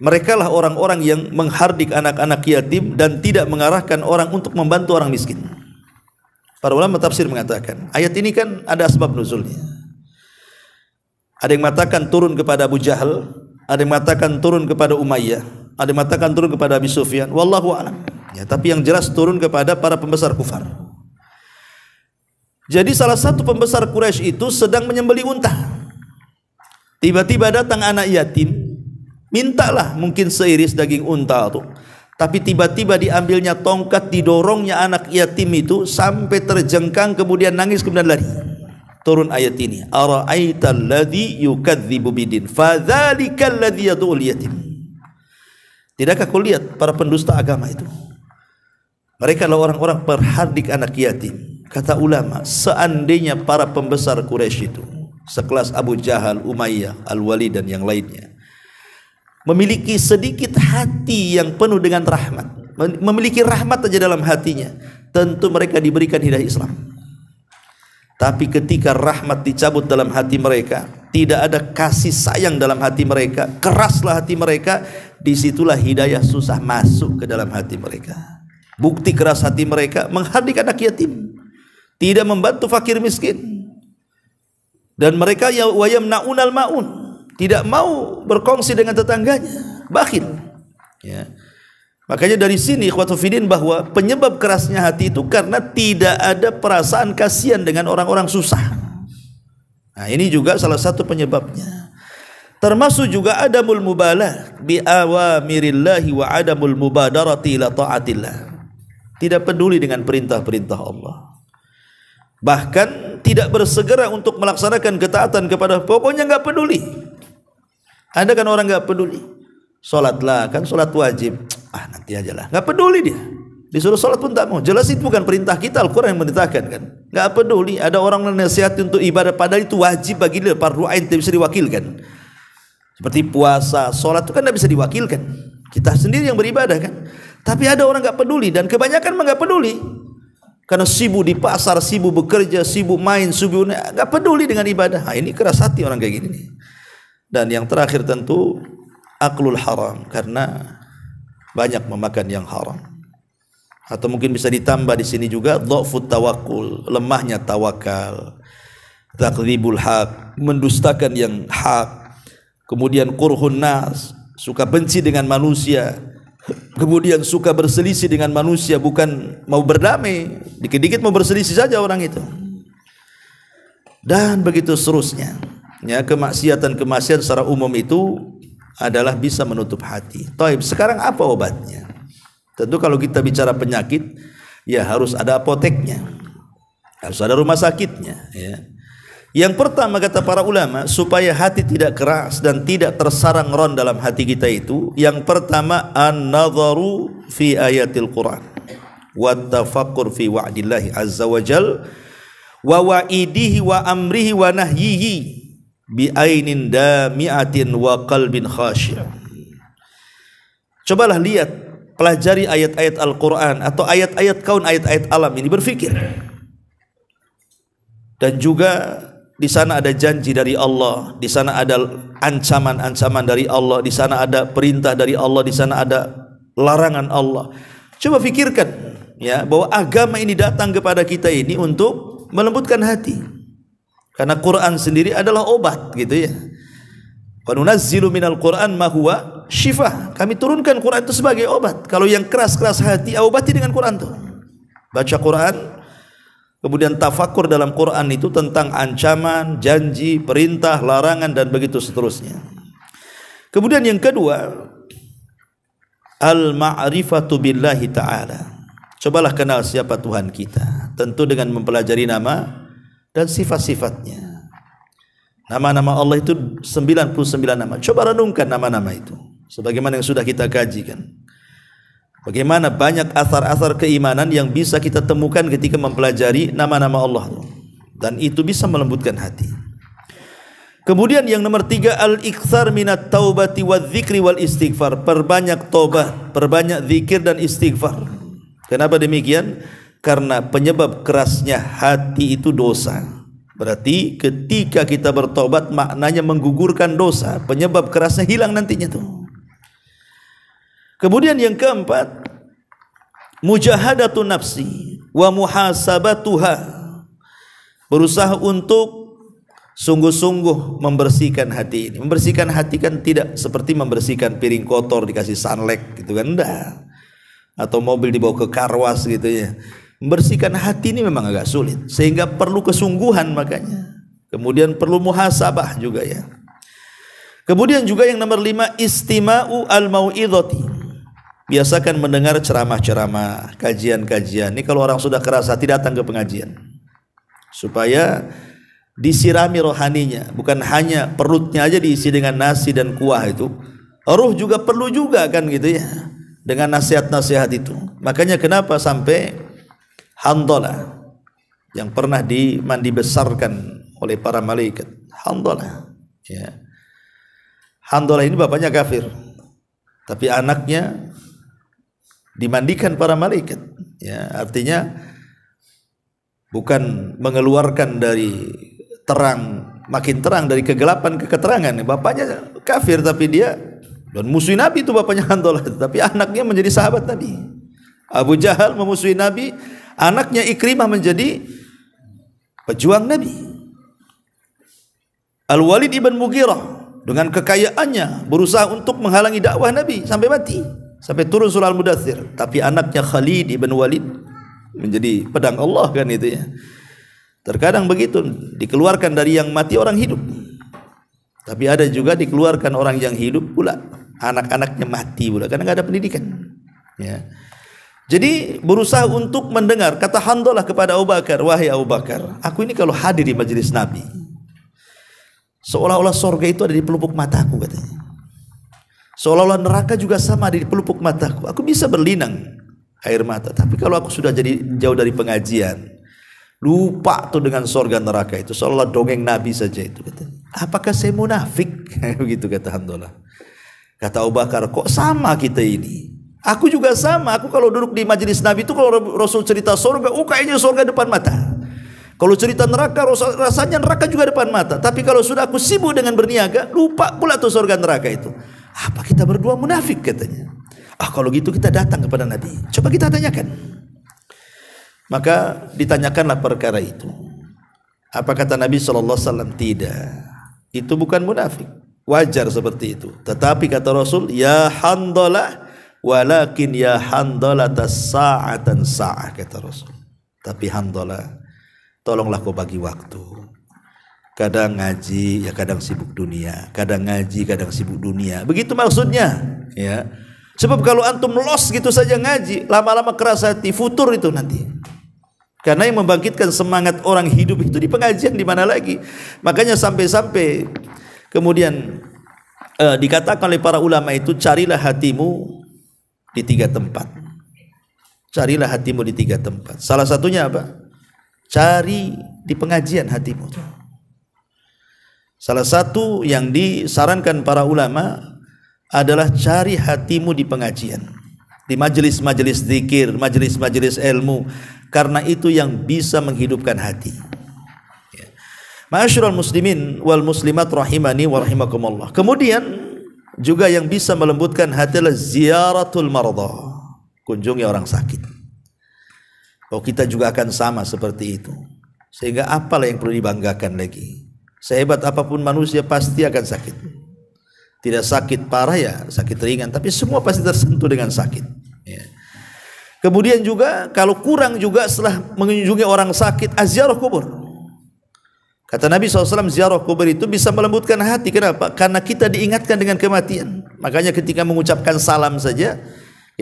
Mereka lah orang-orang yang menghardik anak-anak yatim dan tidak mengarahkan orang untuk membantu orang miskin. Para ulama tafsir mengatakan, ayat ini kan ada sebab nuzulnya. Ada yang mengatakan turun kepada Abu Jahal ada yang mengatakan turun kepada Umayyah, ada yang mengatakan turun kepada Abi Sufyan, wallahu a'lam. Ya, tapi yang jelas turun kepada para pembesar kufar. Jadi salah satu pembesar Quraisy itu sedang menyembelih unta. Tiba-tiba datang anak yatim, mintalah mungkin seiris daging unta tuh. Tapi tiba-tiba diambilnya tongkat, didorongnya anak yatim itu sampai terjengkang, kemudian nangis, kemudian lari. Turun ayat ini, ara'aital ladzi yukadzibu bidin fadzalikal ladzi yad'ul yatim. Tidakkah kau lihat para pendusta agama itu? Mereka adalah orang-orang perhardik anak yatim. Kata ulama, seandainya para pembesar Quraisy itu sekelas Abu Jahal, Umayyah, Al-Walid dan yang lainnya memiliki sedikit hati yang penuh dengan rahmat, memiliki rahmat saja dalam hatinya, tentu mereka diberikan hidayah Islam. Tapi ketika rahmat dicabut dalam hati mereka, tidak ada kasih sayang dalam hati mereka, keraslah hati mereka, disitulah hidayah susah masuk ke dalam hati mereka. Bukti keras hati mereka menghardik anak yatim, tidak membantu fakir miskin, dan mereka wayamnaunal maun, tidak mau berkongsi dengan tetangganya, bakhil. Ya. Makanya dari sini ikhwatul fiddin bahwa penyebab kerasnya hati itu karena tidak ada perasaan kasihan dengan orang-orang susah. Nah, ini juga salah satu penyebabnya. Termasuk juga adamul mubalah bi awamirillahi wa adamul mubadarati ila taatillah. Tidak peduli dengan perintah-perintah Allah. Bahkan tidak bersegera untuk melaksanakan ketaatan kepada, pokoknya enggak peduli. Ada kan orang enggak peduli. Salatlah, kan salat wajib. Nanti aja lah. Enggak peduli dia. Disuruh salat pun tak mau. Jelas itu bukan perintah kita, Al-Quran yang memerintahkan kan. Enggak peduli. Ada orang menasihati untuk ibadah padahal itu wajib bagi dia, fardhu ain, tidak bisa diwakilkan. Seperti puasa, salat itu kan tidak bisa diwakilkan. Kita sendiri yang beribadah kan. Tapi ada orang enggak peduli, dan kebanyakan enggak peduli. Karena sibuk di pasar, sibuk bekerja, sibuk main, sibuk enggak peduli dengan ibadah. Ini keras hati orang kayak gini nih. Dan yang terakhir tentu aklul haram, karena banyak memakan yang haram. Atau mungkin bisa ditambah di sini juga dhafut tawakkul, lemahnya tawakal, takdzibul haq, mendustakan yang hak, kemudian kurhun nas, suka benci dengan manusia, kemudian suka berselisih dengan manusia, bukan mau berdamai, dikit-dikit mau berselisih saja orang itu, dan begitu seterusnya. Ya, kemaksiatan-kemaksiatan secara umum itu adalah bisa menutup hati. Taib, sekarang apa obatnya? Tentu kalau kita bicara penyakit, ya harus ada apoteknya, harus ada rumah sakitnya. Ya. Yang pertama kata para ulama, supaya hati tidak keras dan tidak tersarang ron dalam hati kita itu, yang pertama an-nadharu fi ayatil Quran, wa tafakkur fi wa'dillahi azza wa jal, wa wa'idihi wa amrihi wa nahyihi bi ainin dami'atin wa qalbin khashi'. Cobalah lihat, pelajari ayat-ayat Al-Quran atau ayat-ayat kaun, ayat-ayat alam ini, berfikir. Dan juga di sana ada janji dari Allah, di sana ada ancaman-ancaman dari Allah, di sana ada perintah dari Allah, di sana ada larangan Allah. Coba fikirkan ya, bahwa agama ini datang kepada kita ini untuk melembutkan hati. Karena Quran sendiri adalah obat, gitu ya. Wa nunazzilu minal Quran ma huwa syifah. Kami turunkan Quran itu sebagai obat. Kalau yang keras-keras hati, obati dengan Quran tuh. Baca Quran, kemudian tafakur dalam Quran itu tentang ancaman, janji, perintah, larangan, dan begitu seterusnya. Kemudian yang kedua, al-ma'rifatu billahi ta'ala. Cobalah kenal siapa Tuhan kita. Tentu dengan mempelajari nama dan sifat-sifatnya. Nama-nama Allah itu 99 nama. Coba renungkan nama-nama itu, sebagaimana yang sudah kita kaji kan. Bagaimana banyak asar-asar keimanan yang bisa kita temukan ketika mempelajari nama-nama Allah, dan itu bisa melembutkan hati. Kemudian yang nomor 3, al-iktsar minat taubati wadz-dzikri wal istighfar. Perbanyak taubat, perbanyak zikir dan istighfar. Kenapa demikian? Karena penyebab kerasnya hati itu dosa. Berarti ketika kita bertobat, maknanya menggugurkan dosa. Penyebab kerasnya hilang nantinya tuh. Kemudian yang keempat, mujahadatun nafsi wa muhasabatuha. Berusaha untuk sungguh-sungguh membersihkan hati ini. Membersihkan hati kan tidak seperti membersihkan piring kotor dikasih sunlight gitu kan, enggak. Atau mobil dibawa ke karwas gitu ya. Membersihkan hati ini memang agak sulit, sehingga perlu kesungguhan makanya. Kemudian perlu muhasabah juga ya. Kemudian juga yang nomor 5, istima'u al-mau'idhati. Biasakan mendengar ceramah-ceramah, kajian-kajian. Ini kalau orang sudah keras hati datang ke pengajian, supaya disirami rohaninya, bukan hanya perutnya aja diisi dengan nasi dan kuah itu, ruh juga perlu juga kan gitu ya, dengan nasihat-nasihat itu. Makanya kenapa sampai Handalah yang pernah dimandi besarkan oleh para malaikat, Handalah ya. Handalah ini bapaknya kafir, tapi anaknya dimandikan para malaikat ya, artinya bukan mengeluarkan dari terang, makin terang dari kegelapan ke keterangan. Bapaknya kafir tapi dia dan musuh Nabi itu bapaknya Handalah, tapi anaknya menjadi sahabat Nabi. Abu Jahal memusuhi Nabi, anaknya Ikrimah menjadi pejuang Nabi. Al-Walid ibn Mughirah dengan kekayaannya berusaha untuk menghalangi dakwah Nabi sampai mati, sampai turun surah Al-Mudaththir. Tapi anaknya Khalid ibn Walid menjadi pedang Allah kan itu ya. Terkadang begitu, dikeluarkan dari yang mati orang hidup, tapi ada juga dikeluarkan orang yang hidup pula, anak-anaknya mati pula karena nggak ada pendidikan ya. Jadi berusaha untuk mendengar. Kata Handalah kepada Abu Bakar, wahai Abu Bakar, aku ini kalau hadir di majelis Nabi, seolah-olah surga itu ada di pelupuk mataku katanya, seolah-olah neraka juga sama ada di pelupuk mataku. Aku bisa berlinang air mata, tapi kalau aku sudah jadi jauh dari pengajian, lupa tuh dengan surga neraka itu, seolah dongeng Nabi saja itu katanya. Apakah saya munafik? Begitu kata Handalah. Kata Abu Bakar, kok sama kita ini? Aku juga sama. Aku kalau duduk di majelis Nabi itu, kalau Rasul cerita surga, kayaknya surga depan mata. Kalau cerita neraka, rasanya neraka juga depan mata. Tapi kalau sudah aku sibuk dengan berniaga, lupa pula tuh surga neraka itu. Apa kita berdua munafik katanya? Kalau gitu kita datang kepada Nabi, coba kita tanyakan. Maka ditanyakanlah perkara itu. Apa kata Nabi SAW? Tidak, itu bukan munafik, wajar seperti itu. Tetapi kata Rasul, ya Handalah, walakin ya Handalah sa'atan sa'ah, kata Rasul. Tapi Handalah, tolonglah kau bagi waktu. Kadang ngaji, ya kadang sibuk dunia. Kadang ngaji, kadang sibuk dunia. Begitu maksudnya ya. Sebab kalau antum los gitu saja ngaji, lama-lama keras hati, futur itu nanti. Karena yang membangkitkan semangat orang hidup itu di pengajian, di mana lagi. Makanya sampai-sampai kemudian dikatakan oleh para ulama itu, carilah hatimu di 3 tempat. Carilah hatimu di 3 tempat. Salah satunya apa? Cari di pengajian hatimu. Salah satu yang disarankan para ulama adalah cari hatimu di pengajian, di majelis-majelis zikir, majelis-majelis ilmu, karena itu yang bisa menghidupkan hati. Ma'asyiral muslimin wal muslimat rahimani wa rahimakumullah. Kemudian juga yang bisa melembutkan hati adalah ziaratul marada, kunjungi orang sakit. Kita juga akan sama seperti itu. Sehingga apalah yang perlu dibanggakan lagi? Sehebat apapun manusia pasti akan sakit. Tidak sakit parah ya, sakit ringan, tapi semua pasti tersentuh dengan sakit ya. Kemudian juga kalau kurang juga setelah mengunjungi orang sakit, ziarah kubur. Kata Nabi SAW, ziarah kubur itu bisa melembutkan hati. Kenapa? Karena kita diingatkan dengan kematian. Makanya ketika mengucapkan salam saja,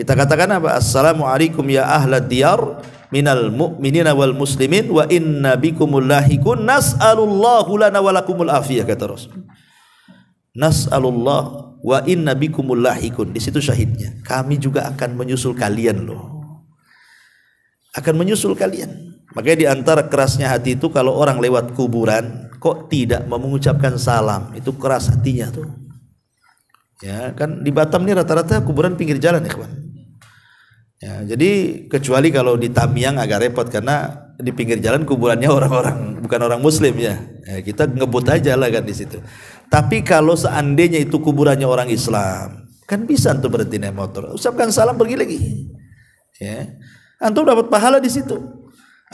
kita katakan apa? Assalamualaikum ya ahlad diyar minal mu'minina wal muslimin wa inna bikumul lahikun nas'alullahu lana walakumul afiyah, kata Rasul. Nas'alullah wa inna bikumul lahikun. Di situ syahidnya. Kami juga akan menyusul kalian loh. Akan menyusul kalian. Makanya di antara kerasnya hati itu, kalau orang lewat kuburan kok tidak mengucapkan salam, itu keras hatinya tuh. Ya, kan di Batam ini rata-rata kuburan pinggir jalan ya kawan. Ya, jadi kecuali kalau di Tamiang agak repot karena di pinggir jalan kuburannya orang-orang bukan orang muslim ya. Kita ngebut aja lah kan di situ. Tapi kalau seandainya itu kuburannya orang Islam, kan bisa antum berhenti naik motor, ucapkan salam, pergi lagi. Ya. Antum dapat pahala di situ.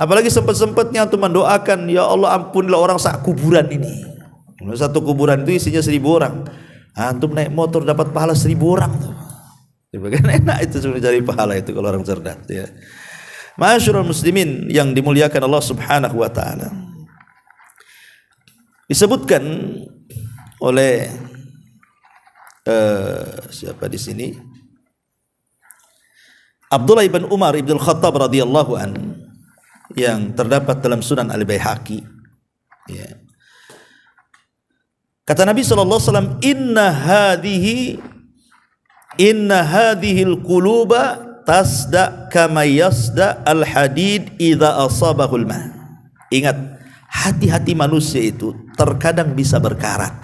Apalagi sempat-sempatnya untuk mendoakan, ya Allah ampunilah orang sak kuburan ini. Satu kuburan itu isinya 1000 orang. Antum naik motor dapat pahala 1000 orang tuh. Bagaimana enak itu sebenarnya cari pahala itu kalau orang cerdas ya. Ma'asyiral muslimin yang dimuliakan Allah Subhanahu wa taala. Disebutkan oleh siapa di sini? Abdullah ibn Umar ibn Khattab radhiyallahu an yang terdapat dalam Sunan Al-Baihaqi. Ya. Kata Nabi sallallahu alaihi wasallam, inna hadhihi al-quluba tasda kama yasda al-hadid idza asabahu al-ma. Ingat, hati-hati manusia itu terkadang bisa berkarat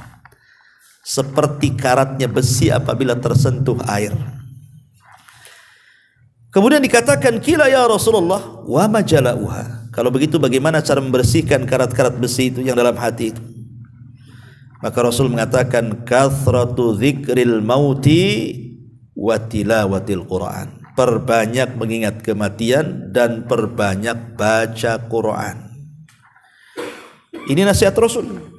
seperti karatnya besi apabila tersentuh air. Kemudian dikatakan, kila ya Rasulullah wa majalauha. Kalau begitu bagaimana cara membersihkan karat-karat besi itu yang dalam hati itu? Maka Rasul mengatakan, kathratu dzikril mauti wa tilawatil Quran. Perbanyak mengingat kematian dan perbanyak baca Quran. Ini nasihat Rasul.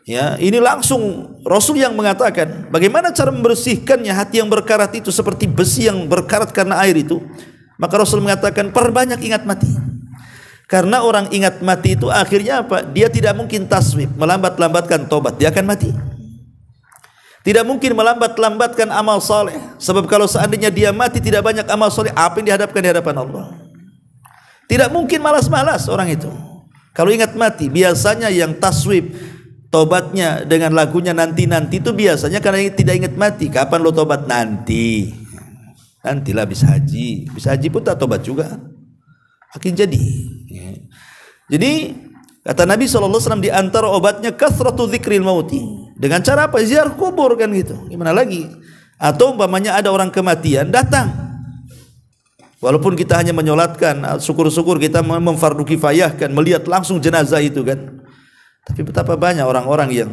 Ya, ini langsung Rasul yang mengatakan bagaimana cara membersihkannya hati yang berkarat itu seperti besi yang berkarat karena air itu. Maka Rasul mengatakan perbanyak ingat mati. Karena orang ingat mati itu akhirnya apa? Dia tidak mungkin taswib, melambat-lambatkan tobat, dia akan mati. Tidak mungkin melambat-lambatkan amal soleh. Sebab kalau seandainya dia mati tidak banyak amal soleh, apa yang dihadapkan di hadapan Allah? Tidak mungkin malas-malas orang itu. Kalau ingat mati, biasanya yang taswib tobatnya dengan lagunya nanti-nanti itu biasanya karena tidak ingat mati. Kapan lo tobat? Nanti. Nantilah habis haji. Habis haji pun tak tobat juga. Makin jadi. Jadi kata Nabi SAW, di antara obatnya kathratu dzikril mauti. Dengan cara apa? Ziarah kubur kan gitu. Gimana lagi? Atau umpamanya ada orang kematian datang. Walaupun kita hanya menyolatkan, syukur-syukur kita memfardu kifayahkan, melihat langsung jenazah itu kan. Tapi betapa banyak orang-orang yang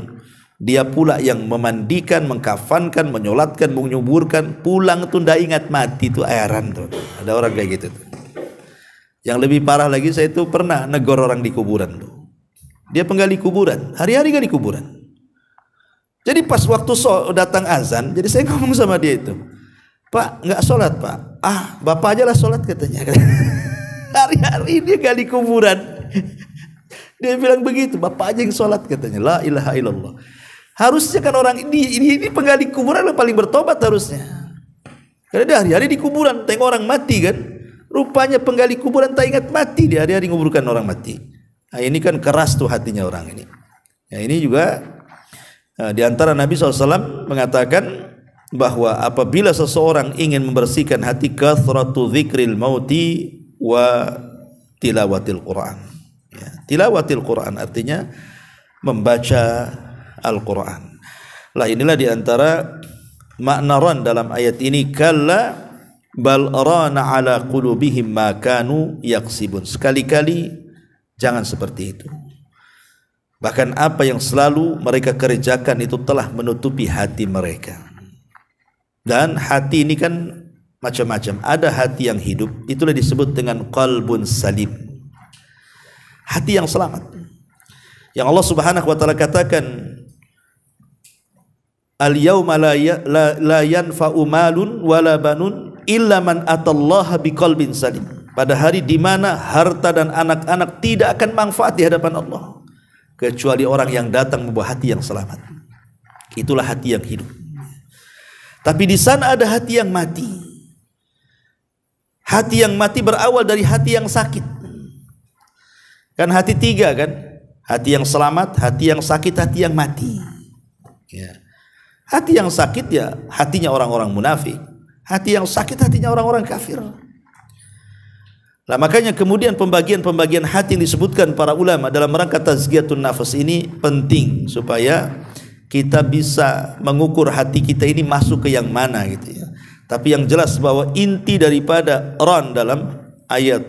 dia pula yang memandikan, mengkafankan, menyolatkan, menyuburkan, pulang tuh ndak ingat mati, itu heran tuh. Ada orang kayak gitu tuh. Yang lebih parah lagi, saya itu pernah negor orang di kuburan tuh. Dia penggali kuburan, hari-hari gali kuburan. Jadi pas waktu datang azan, jadi saya ngomong sama dia itu, Pak, nggak sholat Pak? Ah, Bapak aja lah sholat katanya. Hari-hari dia gali kuburan. Dia bilang begitu, Bapak aja yang sholat katanya. La ilaha illallah. Harusnya kan orang ini penggali kuburan yang paling bertobat harusnya. Karena dia hari-hari di kuburan, tengok orang mati kan. Rupanya penggali kuburan tak ingat mati, dia hari-hari menguburkan orang mati. Nah, ini kan keras tuh hatinya orang ini. Ya, ini juga di antara Nabi SAW mengatakan bahwa apabila seseorang ingin membersihkan hati, kathratu dzikril mauti wa tilawatil Quran. Ya, tilawatil Quran artinya membaca Al-Quran. Lah inilah diantara makna ran dalam ayat ini, kalla bal rana ala qulubihim ma kanu yaksibun. Sekali-kali jangan seperti itu. Bahkan apa yang selalu mereka kerjakan itu telah menutupi hati mereka. Dan hati ini kan macam-macam. Ada hati yang hidup, itulah disebut dengan qalbun salim. Hati yang selamat. Yang Allah Subhanahu wa taala katakan, al-yauma la yanfa'u malun wala banun illa man atallaha biqalbin salim. Pada hari di mana harta dan anak-anak tidak akan manfaat di hadapan Allah kecuali orang yang datang membawa hati yang selamat. Itulah hati yang hidup. Tapi di sana ada hati yang mati. Hati yang mati berawal dari hati yang sakit. Kan hati tiga kan? Hati yang selamat, hati yang sakit, hati yang mati. Ya. Hati yang sakit ya hatinya orang-orang munafik. Hati yang sakit hatinya orang-orang kafir. Nah, makanya kemudian pembagian-pembagian hati yang disebutkan para ulama dalam rangka tazkiyatun nafas ini penting supaya kita bisa mengukur hati kita ini masuk ke yang mana gitu ya. Tapi yang jelas bahwa inti daripada ran dalam ayat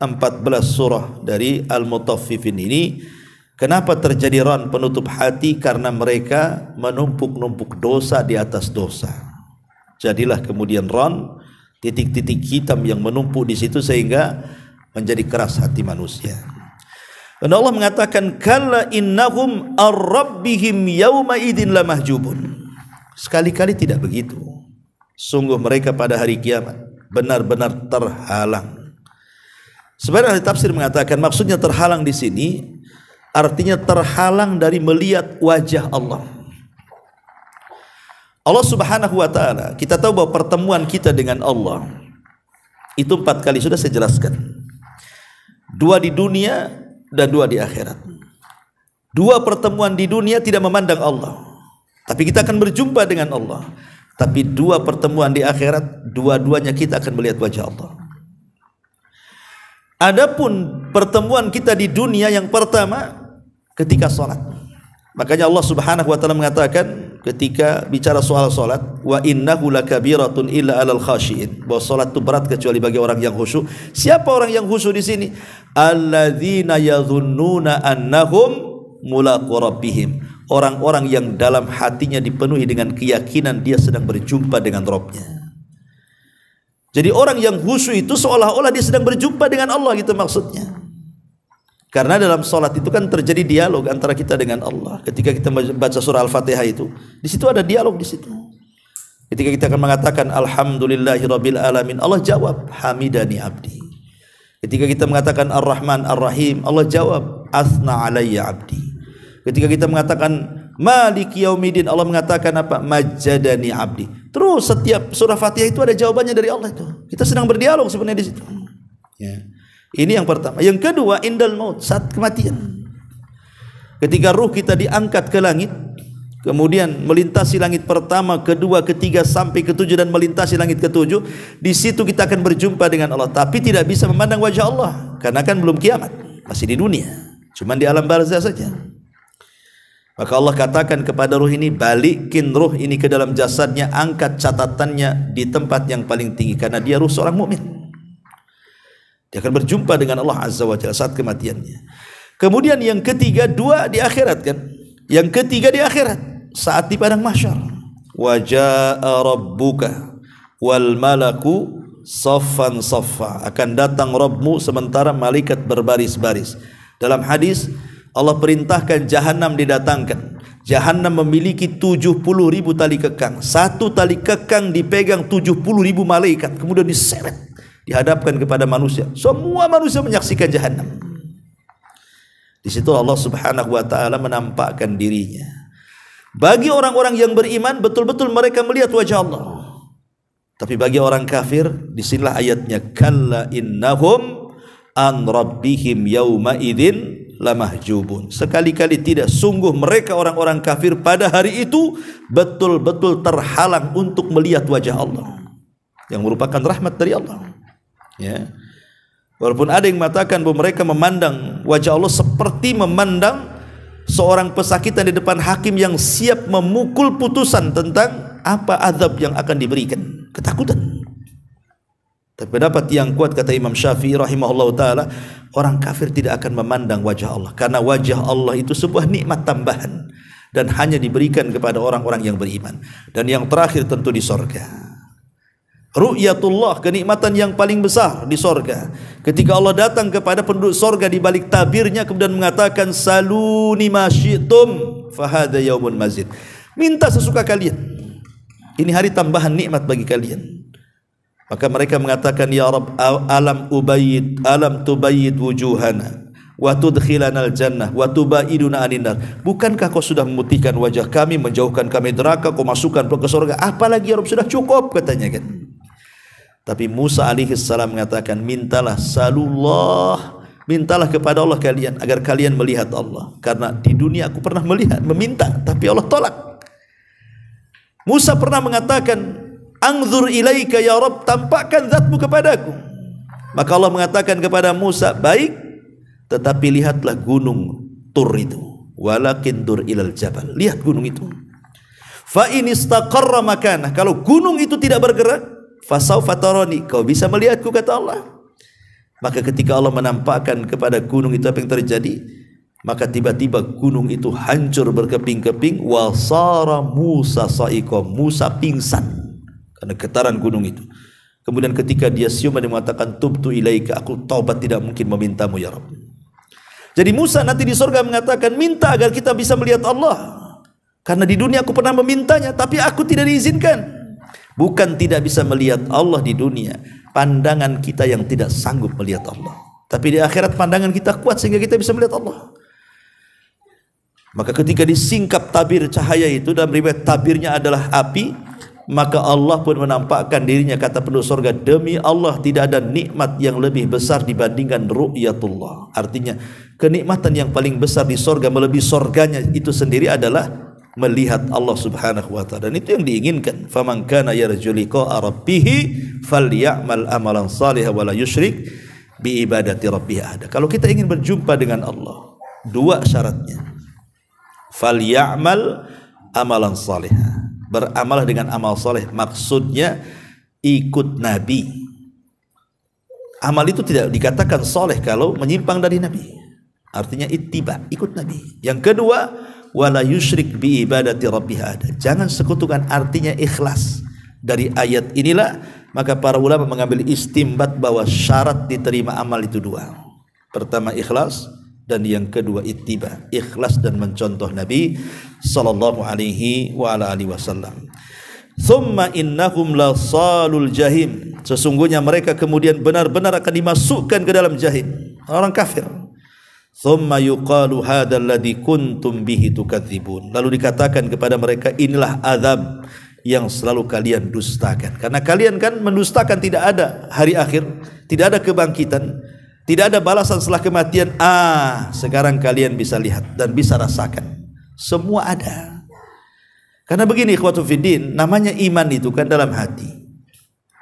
14 surah dari Al-Mutaffifin ini, kenapa terjadi ran penutup hati? Karena mereka menumpuk-numpuk dosa di atas dosa. Jadilah kemudian ran titik-titik hitam yang menumpuk di situ sehingga menjadi keras hati manusia. Dan Allah mengatakan kalla innahum ar-rabbihim yawma idzin lamahjubun. Sekali-kali tidak begitu. Sungguh mereka pada hari kiamat benar-benar terhalang. Sebenarnya tafsir mengatakan maksudnya terhalang di sini artinya terhalang dari melihat wajah Allah. Allah Subhanahu wa taala, kita tahu bahwa pertemuan kita dengan Allah itu 4 kali sudah saya jelaskan. 2 di dunia dan 2 di akhirat. 2 pertemuan di dunia tidak memandang Allah, tapi kita akan berjumpa dengan Allah. Tapi 2 pertemuan di akhirat, dua-duanya kita akan melihat wajah Allah. Adapun pertemuan kita di dunia yang pertama ketika salat. Makanya Allah Subhanahu wa taala mengatakan ketika bicara soal salat, wa innahu lakabiratun illa 'alal khashiin. Bahwa salat itu berat kecuali bagi orang yang khusyuk. Siapa orang yang khusyuk di sini? Alladzina yadhunnuna annahum mulaqu rabbihim. Orang-orang yang dalam hatinya dipenuhi dengan keyakinan dia sedang berjumpa dengan Rabb-nya. Jadi orang yang khusyuk itu seolah-olah dia sedang berjumpa dengan Allah, gitu maksudnya. Karena dalam salat itu kan terjadi dialog antara kita dengan Allah. Ketika kita baca surah Al-Fatihah itu, di situ ada dialog di situ. Ketika kita akan mengatakan alhamdulillahirabbil alamin, Allah jawab hamidani abdi. Ketika kita mengatakan Ar-Rahman Ar-Rahim, Allah jawab asna alayya abdi. Ketika kita mengatakan Maliki Yaumiddin, Allah mengatakan apa? Majjadani abdi. Terus setiap surah Fatihah itu ada jawabannya dari Allah itu. Kita sedang berdialog sebenarnya di situ. Ya. Ini yang pertama. Yang kedua, indal maut, saat kematian. Ketika ruh kita diangkat ke langit, kemudian melintasi langit pertama, kedua, ketiga sampai ketujuh dan melintasi langit ketujuh, di situ kita akan berjumpa dengan Allah. Tapi tidak bisa memandang wajah Allah karena kan belum kiamat, masih di dunia, cuman di alam barzah saja. Maka Allah katakan kepada ruh ini, balikin ruh ini ke dalam jasadnya, angkat catatannya di tempat yang paling tinggi karena dia ruh seorang mukmin. Dia akan berjumpa dengan Allah Azza wa Jalla saat kematiannya. Kemudian yang ketiga, 2 di akhirat kan. Yang ketiga di akhirat, saat di padang mahsyar. Wa jaa rabbuka wal malaku saffan saffa. Akan datang Rabbmu sementara malaikat berbaris-baris. Dalam hadis Allah perintahkan Jahannam didatangkan. Jahannam memiliki 70.000 tali kekang. Satu tali kekang dipegang 70.000 malaikat, kemudian diseret, dihadapkan kepada manusia. Semua manusia menyaksikan Jahannam. Di situ Allah Subhanahu wa taala menampakkan dirinya. Bagi orang-orang yang beriman, betul-betul mereka melihat wajah Allah. Tapi bagi orang kafir, disinilah ayatnya, kalla innahum an rabbihim yauma idzin lamahjubun. Sekali-kali tidak, sungguh mereka orang-orang kafir pada hari itu betul-betul terhalang untuk melihat wajah Allah yang merupakan rahmat dari Allah. Ya. Walaupun ada yang mengatakan bahwa mereka memandang wajah Allah seperti memandang seorang pesakitan di depan hakim yang siap memukul putusan tentang apa azab yang akan diberikan. Ketakutan. Tapi pendapat yang kuat kata Imam Syafi'i rahimahullah ta'ala, orang kafir tidak akan memandang wajah Allah karena wajah Allah itu sebuah nikmat tambahan dan hanya diberikan kepada orang-orang yang beriman. Dan yang terakhir tentu di sorga, ru'yatullah, kenikmatan yang paling besar di sorga. Ketika Allah datang kepada penduduk sorga di balik tabirnya kemudian mengatakan saluni ma syi'tum fahadha yaumun mazid. Minta sesuka kalian, ini hari tambahan nikmat bagi kalian. Maka mereka mengatakan, ya Rabb, alam tubayyid wujuhana wa tudkhilana al-jannah wa tubaiduna anin nar. Bukankah kau sudah memutihkan wajah kami, menjauhkan kami neraka, kau masukkan ke surga? Apalagi ya Rabb, sudah cukup katanya kan. Tapi Musa alaihi salam mengatakan, mintalah salullah, mintalah kepada Allah kalian agar kalian melihat Allah. Karena di dunia aku pernah meminta, tapi Allah tolak. Musa pernah mengatakan, anzur ilaika ya Rabb, tampakkan zatmu kepadaku. Maka Allah mengatakan kepada Musa, baik, tetapi lihatlah gunung Tur itu. Walakin dur ilal jabal, lihat gunung itu. Fa in istaqarra makanah, kalau gunung itu tidak bergerak, fasaufa tarani, kau bisa melihatku kata Allah. Maka ketika Allah menampakkan kepada gunung itu apa yang terjadi, maka tiba-tiba gunung itu hancur berkeping-keping. Wasara Musa sa'iqam, Musa pingsan karena getaran gunung itu. Kemudian ketika dia siuman dia mengatakan tubtu ilaika, aku taubat tidak mungkin memintamu ya Rabb. Jadi Musa nanti di surga mengatakan minta agar kita bisa melihat Allah. Karena di dunia aku pernah memintanya tapi aku tidak diizinkan. Bukan tidak bisa melihat Allah di dunia, pandangan kita yang tidak sanggup melihat Allah. Tapi di akhirat pandangan kita kuat sehingga kita bisa melihat Allah. Maka ketika disingkap tabir cahaya itu, dalam riwayat tabirnya adalah api, maka Allah pun menampakkan dirinya, kata penduduk surga, demi Allah tidak ada nikmat yang lebih besar dibandingkan ru'yatullah. Artinya kenikmatan yang paling besar di surga melebihi surganya itu sendiri adalah melihat Allah Subhanahu wa taala, dan itu yang diinginkan. Faman kana yarju liqa'a rabbih falyamal amalan salihan wa la yusyrik bi ibadati rabbih ahada. Kalau kita ingin berjumpa dengan Allah, dua syaratnya. Falyamal amalan salihan, beramal dengan amal saleh, maksudnya ikut Nabi. Amal itu tidak dikatakan saleh kalau menyimpang dari Nabi, artinya ittiba, ikut Nabi. Yang kedua, wala yusyrik bi ibadati rabbih ahada, jangan sekutukan, artinya ikhlas. Dari ayat inilah maka para ulama mengambil istimbat bahwa syarat diterima amal itu dua. Pertama ikhlas, dan yang kedua ittiba, ikhlas dan mencontoh Nabi sallallahu alaihi wa ala alihi wasallam. Thumma innahum lasalul jahim, sesungguhnya mereka kemudian benar-benar akan dimasukkan ke dalam jahim, orang kafir. Thumma yuqalu hadzal ladzi kuntum bihi tukadzibun, lalu dikatakan kepada mereka, inilah azab yang selalu kalian dustakan. Karena kalian kan mendustakan tidak ada hari akhir, tidak ada kebangkitan, tidak ada balasan setelah kematian. Sekarang kalian bisa lihat dan bisa rasakan, semua ada. Karena begini ikhwatu fiddin, namanya iman itu kan dalam hati.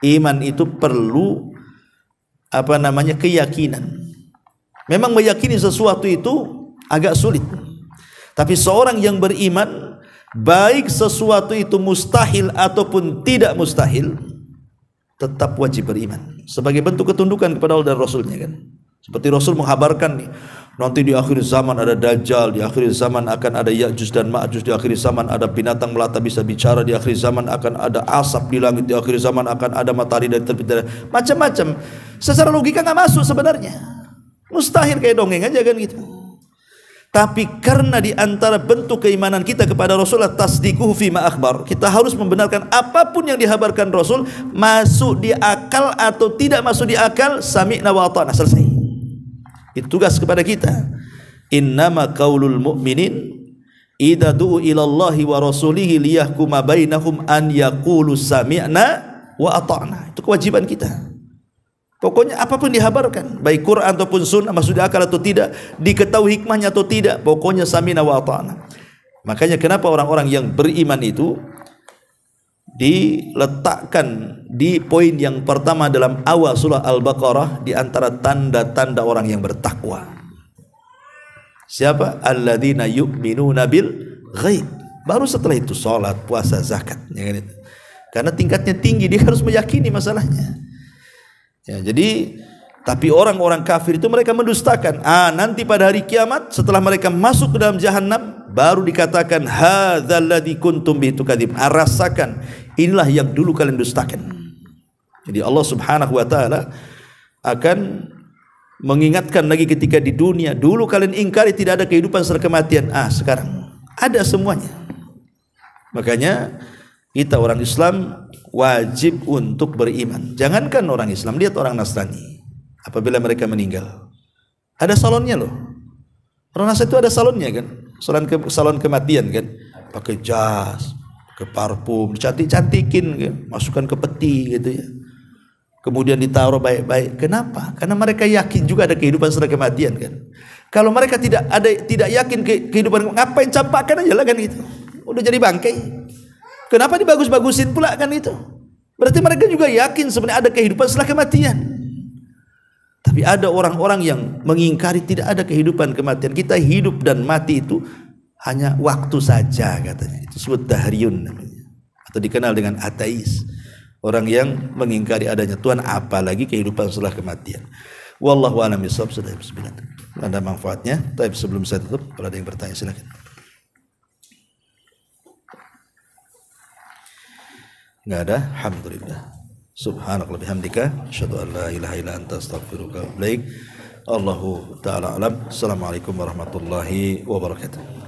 Iman itu perlu keyakinan. Memang meyakini sesuatu itu agak sulit. Tapi seorang yang beriman, baik sesuatu itu mustahil ataupun tidak mustahil, tetap wajib beriman. Sebagai bentuk ketundukan kepada Allah dan Rasulnya kan. Seperti Rasul menghabarkan nih, nanti di akhir zaman ada Dajjal, di akhir zaman akan ada Ya'juj dan Ma'juj, di akhir zaman ada binatang melata bisa bicara, di akhir zaman akan ada asap di langit, di akhir zaman akan ada matahari dan terbit, macam-macam. Secara logika nggak masuk sebenarnya. Mustahil, kayak dongeng aja kan gitu. Tapi karena di antara bentuk keimanan kita kepada Rasulullah tasdiquhu fima akhbar, kita harus membenarkan apapun yang dihabarkan Rasul, masuk di akal atau tidak masuk di akal, sami'na wa ata'na, selesai. Itu tugas kepada kita. Innama qaulul mu'minin idza du'u ila Allahi wa rasulihi liyahkuma bainahum an yaqulu sami'na wa ata'na. Itu kewajiban kita. Pokoknya apapun dihabarkan, baik Quran ataupun sunnah, masuk di akal atau tidak, diketahui hikmahnya atau tidak, pokoknya sami'na wa ata'na. Makanya kenapa orang-orang yang beriman itu diletakkan di poin yang pertama dalam awal surah Al-Baqarah, di antara tanda-tanda orang yang bertakwa. Siapa? Alladzina yu'minuna bil ghaib. Baru setelah itu salat, puasa, zakat, ya kan itu. Karena tingkatnya tinggi, dia harus meyakini masalahnya. Ya, jadi tapi orang-orang kafir itu mereka mendustakan. Nanti pada hari kiamat setelah mereka masuk ke dalam jahanam baru dikatakan hadzal ladzi kuntum bihi tukadzib. Rasakan, inilah yang dulu kalian dustakan. Jadi Allah Subhanahu wa taala akan mengingatkan lagi ketika di dunia, dulu kalian ingkari tidak ada kehidupan setelah kematian. Sekarang ada semuanya. Makanya kita orang Islam wajib untuk beriman. Jangankan orang Islam, lihat orang Nasrani. Apabila mereka meninggal, ada salonnya loh. Orang Nasrani itu ada salonnya kan, salon kematian kan, pakai jas, pakai parfum, cantik-cantikin kan, masukkan ke peti gitu ya. Kemudian ditaruh baik-baik. Kenapa? Karena mereka yakin juga ada kehidupan setelah kematian kan. Kalau mereka tidak yakin kehidupan, ngapain campakkan aja lah kan gitu. Udah jadi bangkai. Kenapa dibagus-bagusin pula kan itu? Berarti mereka juga yakin sebenarnya ada kehidupan setelah kematian. Tapi ada orang-orang yang mengingkari tidak ada kehidupan kematian. Kita hidup dan mati itu hanya waktu saja katanya. Itu disebut dahriyun namanya. Atau dikenal dengan ateis. Orang yang mengingkari adanya Tuhan, apalagi kehidupan setelah kematian. Wallahu a'lam bishawab. Sudah bismillah. Ada manfaatnya. Tapi sebelum saya tutup, kalau ada yang bertanya silakan. Enggak ada, alhamdulillah. Subhanakallahumma bihamdika asyhadu an la ilaha illa anta astaghfiruka wa atubu ilaik. Allahu taala alam. Assalamualaikum warahmatullahi wabarakatuh.